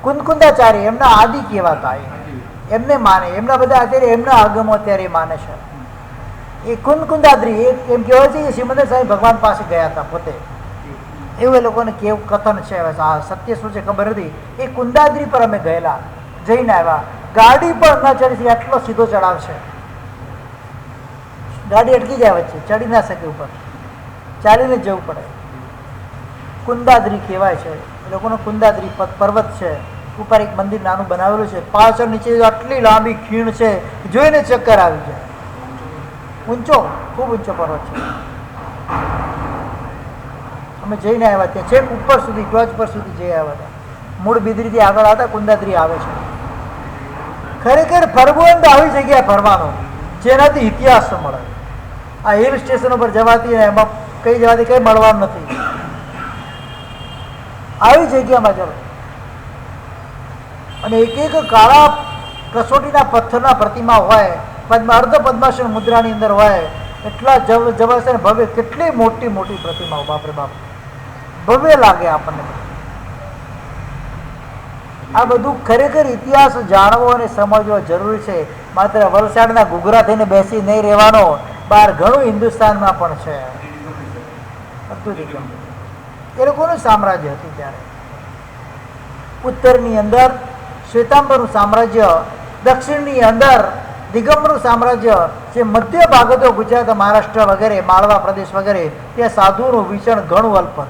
કુંદકુંદાચાર્ય એમના આદિ કહેવાતા, એમને માને. એમના બધા અત્યારે એમના આગમો અત્યારે માને છે. એ કુંદકુંદાદ્રી એમ કહેવાય છે કે સિમંદર સાહેબ ભગવાન પાસે ગયા હતા પોતે. એવું એ લોકોને કેવું કથન છે. સત્ય શું છે ખબર નથી. એ કુંદાદ્રી પર અમે ગયેલા, જઈને આવ્યા. ગાડી પણ ન ચડી, આટલો સીધો ચડાવ છે. ગાડી અટકી જાય વચ્ચે, ચડી ના શકે ઉપર, ચાલીને જ જવું પડે. કુંદાદ્રી કહેવાય છે એ લોકોનો. કુંદાદ્રી પર્વત છે. ઉપર એક મંદિર નાનું બનાવેલું છે. પાછળ નીચે આટલી લાંબી ખીણ છે, જોઈને ચક્કર આવી જાય. ઊંચો, ખૂબ ઊંચો પર્વત છે. અમે જઈને આવ્યા ત્યાં, છેક ઉપર સુધી, ટોચ પર સુધી જઈ આવ્યા હતા. મૂળ બિદરીથી આગળ આવતા કુંદાદ્રી આવે છે. ખરેખર ફરવું તો આવી જગ્યાએ ફરવાનો જેનાથી ઇતિહાસ મળે. આ હિલ સ્ટેશન ઉપર જવાથી એમાં કઈ જવાથી કઈ મળવાનું નથી. આવી જગ્યામાં ચાલો. અને એક કાળા કસોટીના પથ્થરના પ્રતિમા હોય, અર્ધ પદ્માસન મુદ્રાની અંદર હોય. એટલા જબરદસ્ત ભવ્ય, કેટલી મોટી મોટી પ્રતિમાઓ. બાપરે બાપ, ભવ્ય લાગે આપણને. આ બધું ખરેખર ઇતિહાસ જાણવો અને સમજવો જરૂરી છે. માત્ર વલસાડના ઘૂઘરા થઈને બેસી નહીં રહેવાનો. બહાર ઘણું હિન્દુસ્તાનમાં પણ છે. બધું એ લોકોનું સામ્રાજ્ય હતું ત્યારે. ઉત્તરની અંદર શ્વેતાંબરનું સામ્રાજ્ય, દક્ષિણની અંદર દિગંબરનું સામ્રાજ્ય. જે મધ્ય ભાગ હતો ગુજરાત, મહારાષ્ટ્ર વગેરે, માળવા પ્રદેશ વગેરે, ત્યાં સાધુઓનું વિચરણ ઘણું અલ્પ હતું.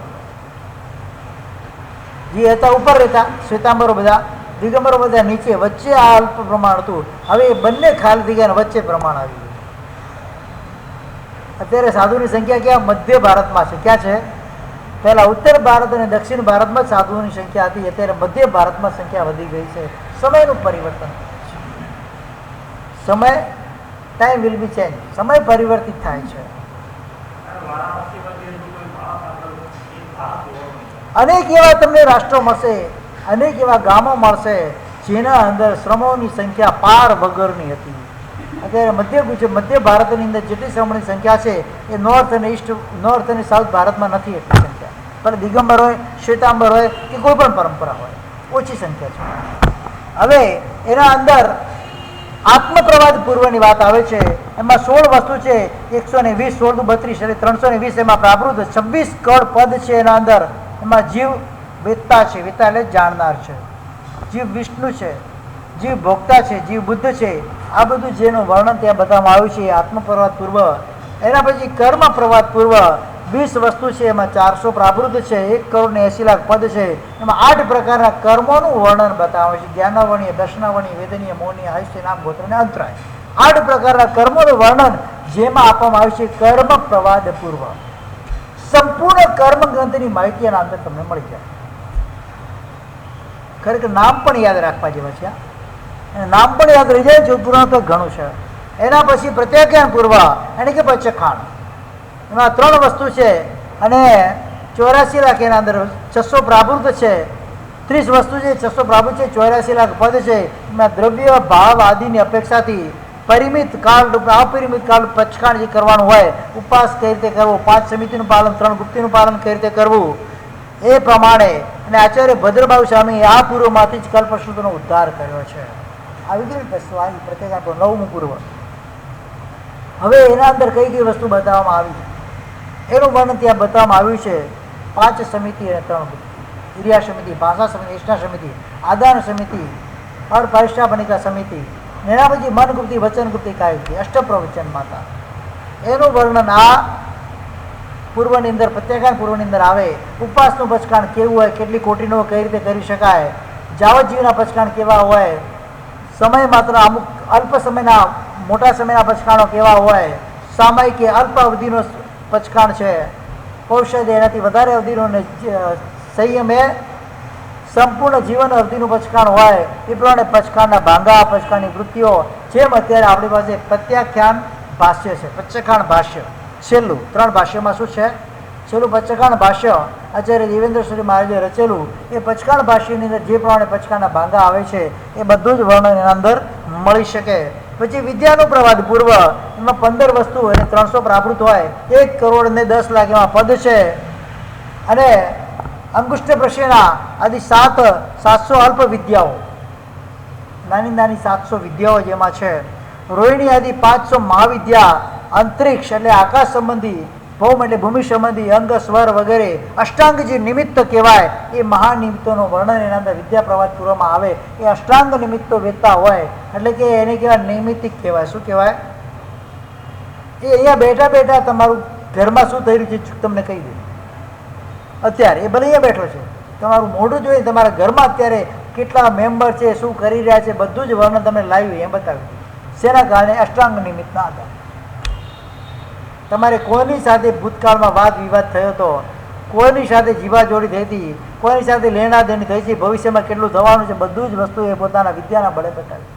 જે હતા ઉપર રહેતા શ્વેતાંબરો બધા, દિગંબરો બધા નીચે, વચ્ચે આ અલ્પ પ્રમાણ હતું. હવે એ બંને ખાલી થઈ ગયા, વચ્ચે પ્રમાણ આવી ગયું. અત્યારે સાધુની સંખ્યા ક્યાં? મધ્ય ભારતમાં છે. ક્યાં છે? પહેલા ઉત્તર ભારત અને દક્ષિણ ભારતમાં જ સાધુઓની સંખ્યા હતી. અત્યારે મધ્ય ભારતમાં સંખ્યા વધી ગઈ છે. સમયનું પરિવર્તન. સમય, ટાઈમ વિલ બી ચેન્જ. સમય પરિવર્તિત થાય છે. અનેક એવા તમને રાષ્ટ્રો મળશે, અનેક એવા ગામો મળશે જેના અંદર શ્રમોની સંખ્યા પાર વગરની હતી. અત્યારે મધ્ય ભારતની અંદર જેટલી શ્રમોની સંખ્યા છે એ નોર્થ અને ઈસ્ટ, નોર્થ અને સાઉથ ભારતમાં નથી એટલી સંખ્યા. પણ દિગંબર હોય, શ્વેતાંબર હોય કે કોઈ પણ પરંપરા હોય, ઓછી સંખ્યા છે. હવે એના અંદર આત્મપ્રવાદ પૂર્વની વાત આવે છે. એમાં 16 વસ્તુ છે. 120, 16 32 એટલે 320 એમાં પ્રાકૃત. 26 કળ પદ છે એના અંદર. એમાં જીવ વેદતા છે. વેદતા એટલે જાણનાર છે. જીવ વિષ્ણુ છે. જીવ ભોગતા છે, જીવ બુદ્ધ છે, આ બધું જેનું વર્ણન ત્યાં બતાવવામાં આવ્યું છે. આત્મપ્રવાદ પૂર્વ, એના પછી કર્મ પ્રવાદ પૂર્વ 20 વસ્તુ છે, એમાં 400 પ્રાકૃત છે, 1,80,00,000 પદ છે, એમાં 8 પ્રકારના કર્મોનું વર્ણન બતાવે છે. જ્ઞાનાવર્ણીય, દર્શનાવર્ણીય, વેદનીય, મૌનીય, હાસ્ય, નામ, ગોત્ર અને અંતરાય. 8 પ્રકારના કર્મોનું વર્ણન જેમાં આપવામાં આવ્યું છે કર્મ પ્રવાદ પૂર્વ. સંપૂર્ણ કર્મ ગ્રંથની માહિતી એના અંદર તમને મળી જાય. ખરેખર નામ પણ યાદ રાખવા જેવા છે. નામ પણ યાદ રહી જાય, જોધપુરાણ તો ઘણું છે. એના પછી પ્રત્યાખ્યાન પૂર્વ, એટલે કે પચખાણ. એમાં 3 વસ્તુ છે અને 84 લાખ એના અંદર 600 પ્રાકૃત છે, 30 વસ્તુ છે, 600 પ્રાકૃત છે, 84 લાખ પદ છે. એમાં દ્રવ્ય ભાવ આદિની અપેક્ષાથી પરિમિત કાળ અપરિમિત કાળ પચખાણ જે કરવાનું હોય, ઉપવાસ કઈ રીતે કરવો, 5 સમિતિનું પાલન, 3 ગુપ્તિનું પાલન કઈ રીતે કરવું, એ પ્રમાણે. અને આચાર્ય ભદ્રબાહુ સ્વામી આ પૂર્વમાંથી જ કલ્પસૂત્રનો ઉદ્ધાર કર્યો છે. આવી ગઈ પ્રત્યેક 9મું પૂર્વ. હવે એના અંદર કઈ કઈ વસ્તુ બતાવવામાં આવી એનું વર્ણન ત્યાં બતાવવામાં આવ્યું છે. 5 સમિતિ અને 3 ગુપ્તિ, ક્રિયા સમિતિ, ભાષા સમિતિ, નિષ્ઠા સમિતિ, આદાન સમિતિ, અર્પરિષ્ઠાપનિકા સમિતિ, એના પછી મન ગુપ્તિ, વચન ગુપ્તિ, કાયગુપ્તિ, અષ્ટપ્રવચન માતા. એનું વર્ણન આ પૂર્વની અંદર, પ્રત્યાખ્યાન પૂર્વની અંદર આવે. ઉપવાસનું પચખાણ કેવું હોય, કેટલી કોટીનો કઈ રીતે કરી શકાય, જાવજીવના પચખાણ કેવા હોય, સમય માત્ર અમુક અલ્પ સમયના, મોટા સમયના પચખાણો કેવા હોય, સામયિક કે અલ્પ અવધિનો પચખાણ છે, કૌશલ્ય એનાથી વધારે અવધિનો, સંયમ એ સંપૂર્ણ જીવન અવધિનું પચખાણ હોય. એ પ્રમાણે પચખાણના ભાંગા, પચખાણની વૃત્તિઓ, જેમ અત્યારે આપણી પાસે પ્રત્યાખ્યાન ભાષ્ય છે, પચખાણ ભાષ્ય છેલ્લું. 3 ભાષ્યમાં શું છે? છેલ્લું પચખાણ ભાષ્ય આચાર્ય દેવેન્દ્ર સૂરી મહારાજે રચેલું. એ પચખાણ ભાષ્યની અંદર જે પ્રમાણે પચખાણના ભાંગા આવે છે એ બધું જ વર્ણન એના અંદર મળી શકે. પછી વિદ્યાનું પ્રવાદ પૂર્વ, એમાં 15 વસ્તુ અને 300 પ્રાકૃત હોય, 1,10,00,000 એમાં પદ છે. અને અંગુષ્ઠ પ્રશ્ના આદિ 700 અલ્પ વિદ્યાઓ, નાની નાની 700 વિદ્યાઓ જેમાં છે. રોહિણી આદિ 500 મહાવિદ્યા, અંતરિક્ષ એટલે આકાશ સંબંધી, ભૌમ એટલે ભૂમિ સંબંધી, અંગ, સ્વર વગેરે અષ્ટાંગ જે નિમિત્ત કહેવાય એ મહાનિમિત્તોનું વર્ણન એના અંદર વિદ્યા પ્રવાદ પૂર્વમાં આવે. એ અષ્ટાંગ નિમિત્તો વેચતા હોય એટલે કે એને કહેવાય નૈમિત્તિક કહેવાય. શું કહેવાય? એ અહીંયા બેઠા બેઠા તમારું ઘરમાં શું થઈ રહ્યું છે તમને કહી દે. અત્યારે એ ભલે અહીંયા બેઠો છે, તમારું મોઢું જોઈએ, તમારા ઘરમાં અત્યારે કેટલા મેમ્બર છે, શું કરી રહ્યા છે, બધું જ વર્ણન તમને લાવ્યું એમ બતાવ્યું. શેના કારણે? અષ્ટાંગ નિમિત્તના આધારે. તમારે કોઈની સાથે ભૂતકાળમાં વાદ વિવાદ થયો હતો, કોઈની સાથે જીવાજોડી થઈ હતી, કોઈની સાથે લેણા દેણી થઈ છે, ભવિષ્યમાં કેટલું થવાનું છે, બધું જ વસ્તુ એ પોતાના વિદ્યાના બળે બતાવી.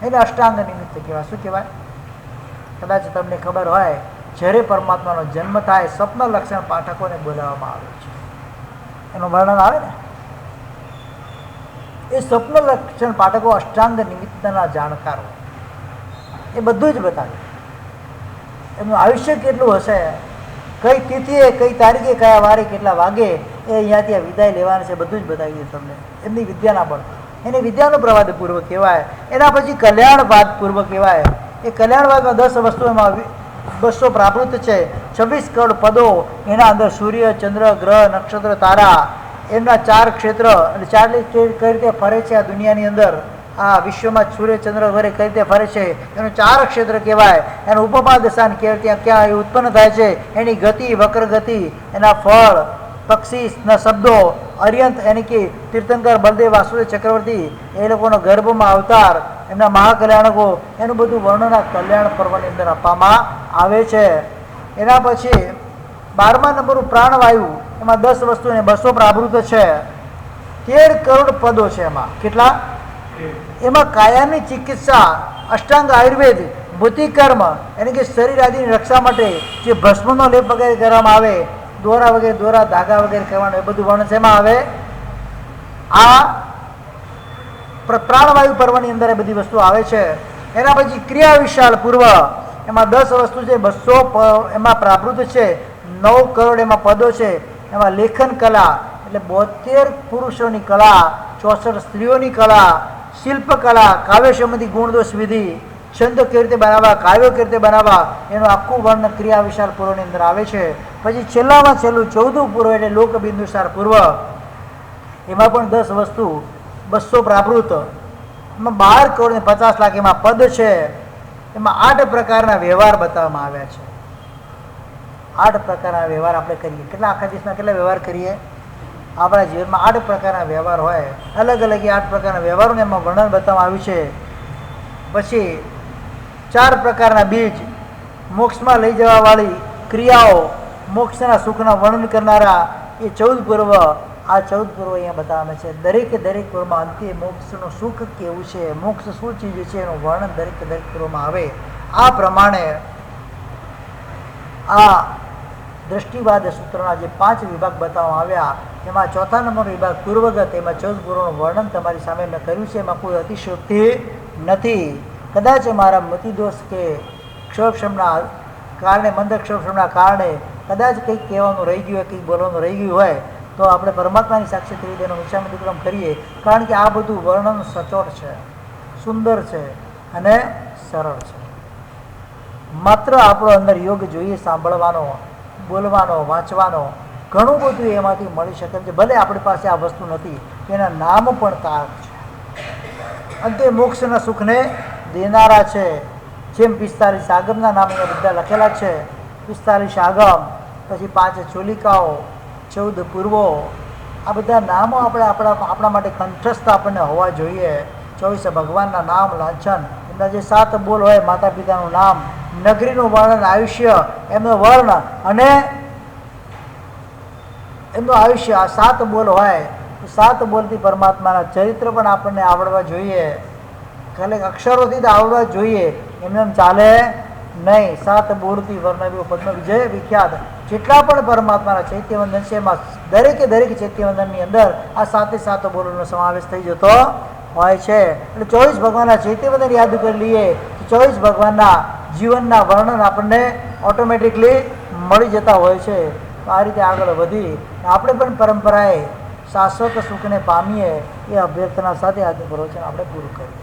એને અષ્ટાંગ નિમિત્ત કહેવાય. શું કહેવાય? કદાચ તમને ખબર હોય, જ્યારે પરમાત્માનો જન્મ થાય સ્વપ્ન લક્ષણ પાઠકોને બોલાવવામાં આવે છે. એનું વર્ણન આવે ને, એ સ્વપ્ન લક્ષણ પાઠકો અષ્ટાંગ નિમિત્તના જાણકારો, એ બધું જ બતાવે. એમનું આયુષ્ય કેટલું હશે, કઈ તિથિએ, કઈ તારીખે, કયા વારે, કેટલા વાગે એ અહીંયાથી વિદાય લેવાનું છે, બધું જ બતાવી દે તમને એમની વિદ્યાના બળ. એને વિદ્યાનો પ્રવાદ પૂર્વ કહેવાય. એના પછી કલ્યાણવાદ પૂર્વ કહેવાય. એ કલ્યાણવાદમાં 10 વસ્તુ, એમાં 200 પ્રાકૃત છે, 26 કરોડ પદો. એના અંદર સૂર્ય, ચંદ્ર, ગ્રહ, નક્ષત્ર, તારા, એમના 4 ક્ષેત્ર અને 4 કઈ રીતે ફરે છે આ દુનિયાની અંદર, આ વિશ્વમાં સૂર્ય, ચંદ્ર વગેરે કઈ રીતે ફરે છે, એનું 4 ક્ષેત્ર કહેવાય. એનું ઉપપાદશાન કહેવાય, ત્યાં ક્યાં એ ઉત્પન્ન થાય છે, એની ગતિ, વક્ર ગતિ, એના ફળ, પક્ષીના શબ્દો, અર્યંત એટલે કે તીર્થંકર બલદેવ, વાસુદેવ ચક્રવર્તી, એ લોકોનો ગર્ભમાં અવતાર, એમના મહાકલ્યાણકો, એનું બધું વર્ણન આ કલ્યાણ પર્વની અંદર આપવામાં આવે છે. એના પછી 12મા નંબરનું પ્રાણવાયુ, એમાં 10 વસ્તુ અને 200 પ્રાકૃત છે, 13 કરોડ પદો છે. એમાં કેટલા? એમાં કાયાની ચિકિત્સા, અષ્ટાંગ આયુર્વેદ, ભૂતિકર્મ એટલે કે શરીર આદિની રક્ષા માટે જે ભસ્મનો લેપ વગેરે કરવામાં આવે, દોરા વગેરે, દોરા ધાગા વગેરે કરવાનું, એ બધું વર્ણન શેમાં આવે? આ પ્રાણવાયુ પર્વની અંદર એ બધી વસ્તુ આવે છે. એના પછી ક્રિયા વિશાળ પૂર્વ, એમાં 10 વસ્તુ છે, 200 એમાં પ્રાકૃત છે, 9 કરોડ એમાં પદો છે. એમાં લેખન કલા એટલે 72 પુરુષોની કલા, 64 સ્ત્રીઓની કલા, શિલ્પકલા, કાવ્ય સંબંધી ગુણદોષ વિધિ, છંદ કેવી રીતે બનાવવા, કાવ્યો કેવી રીતે બનાવવા, એનું આખું વર્ણન ક્રિયા વિશાળ પૂર્વની અંદર આવે છે. પછી છેલ્લામાં છેલ્લું 14મું પૂર્વ એટલે લોકબિંદુસાર પૂર્વ, એમાં પણ 10 વસ્તુ, 200 પ્રાકૃત એમાં 12 કરોડ ને 50 લાખ એમાં પદ છે. એમાં 8 પ્રકારના વ્યવહાર બતાવવામાં આવ્યા છે. 8 પ્રકારના વ્યવહાર આપણે કરીએ. કેટલા આખા દેશમાં કેટલા વ્યવહાર કરીએ? આપણા જીવનમાં 8 પ્રકારના વ્યવહાર હોય. અલગ અલગ 8 પ્રકારના વ્યવહારોને એમાં વર્ણન બતાવવામાં આવ્યું છે. પછી 4 પ્રકારના બીજ, મોક્ષમાં લઈ જવાવાળી ક્રિયાઓ, મોક્ષના સુખના વર્ણન કરનારા એ 14 પૂર્વ. આ 14 પૂર્વ અહીંયા બતાવવામાં છે. દરેક પૂર્વમાં અંતે મોક્ષનું સુખ કેવું છે, મોક્ષ શું ચીજ છે એનું વર્ણન દરેક પૂર્વમાં આવે. આ પ્રમાણે આ દ્રષ્ટિવાદ સૂત્રના જે 5 વિભાગ બતાવવામાં આવ્યા એમાં 4થા નંબરનો વિભાગ પૂર્વગત, એમાં 14 પૂર્વનું વર્ણન તમારી સામે મેં કર્યું છે. એમાં કોઈ અતિશયોક્તિ નથી. કદાચ મારા મતિદોષ કે ક્ષોભક્ષમના કારણે, મંદક્ષોભક્ષમના કારણે કદાચ કંઈક કહેવાનું રહી ગયું હોય, કંઈક બોલવાનું રહી ગયું હોય તો આપણે પરમાત્માની સાક્ષી તરીકે એનો વિચારમતિક્રમ કરીએ. કારણ કે આ બધું વર્ણન સચોટ છે, સુંદર છે અને સરળ છે. માત્ર આપણો અંદર યોગ જોઈએ સાંભળવાનો, બોલવાનો, વાંચવાનો. ઘણું બધું એમાંથી મળી શકે છે. ભલે આપણી પાસે આ વસ્તુ નથી, એના નામ પણ તારક છે. અંતે મોક્ષના સુખને દેનારા છે. જેમ 45 આગમના નામ અહીંયા બધા લખેલા છે. 45 આગમ, પછી 5 ચોલિકાઓ, 14 પૂર્વો, આ બધા નામો આપણા માટે કંઠસ્થ આપણને હોવા જોઈએ. 24 ભગવાનના નામ, લાંછન, એમના જે 7 બોલ હોય, માતા પિતાનું નામ, નગરીનું વર્ણન, આયુષ્ય, એમનો વર્ણ અને એમનું આયુષ્ય, આ 7 બોલ હોય. 7 બોલથી પરમાત્માના ચરિત્ર પણ આપણને આવડવા જોઈએ. ખાલી અક્ષરોથી જ આવડવા જોઈએ, એમને ચાલે નહીં. 7 બોલથી વર્ણવ્યો પદ્મ વિજય વિખ્યાત. જેટલા પણ પરમાત્માના ચૈત્યવંદન છે એમાં દરેક ચૈત્યવંદનની અંદર આ 7 બોલોનો સમાવેશ થઈ જતો હોય છે. એટલે 24 ભગવાનના ચૈત્યવંદન યાદ કરી લઈએ તો 24 ભગવાનના જીવનના વર્ણન આપણને ઓટોમેટિકલી મળી જતા હોય છે. તો આ રીતે આગળ વધી આપણે પણ પરંપરાએ શાશ્વત સુખને પામીએ એ અભ્યર્થના સાથે આજનું પ્રવચન આપણે પૂરું કરીએ.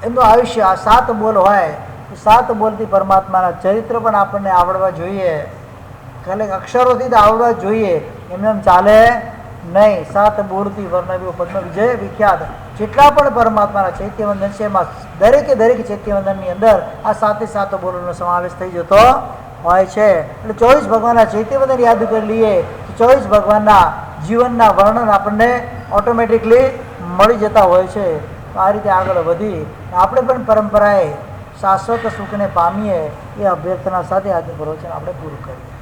એમનું આયુષ્ય, આ 7 બોલ હોય, 7 બોલથી પરમાત્માના ચરિત્ર પણ આપણને આવડવા જોઈએ. ખાલી અક્ષરોથી જ આવડવા જોઈએ, એમને ચાલે નહીં. 7 બોલથી વર્ણવ્યો પદ્મ વિજય વિખ્યાત. જેટલા પણ પરમાત્માના ચૈત્યવંદન છે એમાં દરેક ચૈત્યવંદનની અંદર આ 7 બોલોનો સમાવેશ થઈ જતો હોય છે. એટલે 24 ભગવાનના ચૈત્યવંદન યાદ કરી લઈએ તો 24 ભગવાનના જીવનના વર્ણન આપણને ઓટોમેટિકલી મળી જતા હોય છે. તો આ રીતે આગળ વધી આપણે પણ પરંપરાએ શાશ્વત સુખને પામીએ એ અભ્યર્થના સાથે આજનું પ્રવચન આપણે પૂરું કરીએ.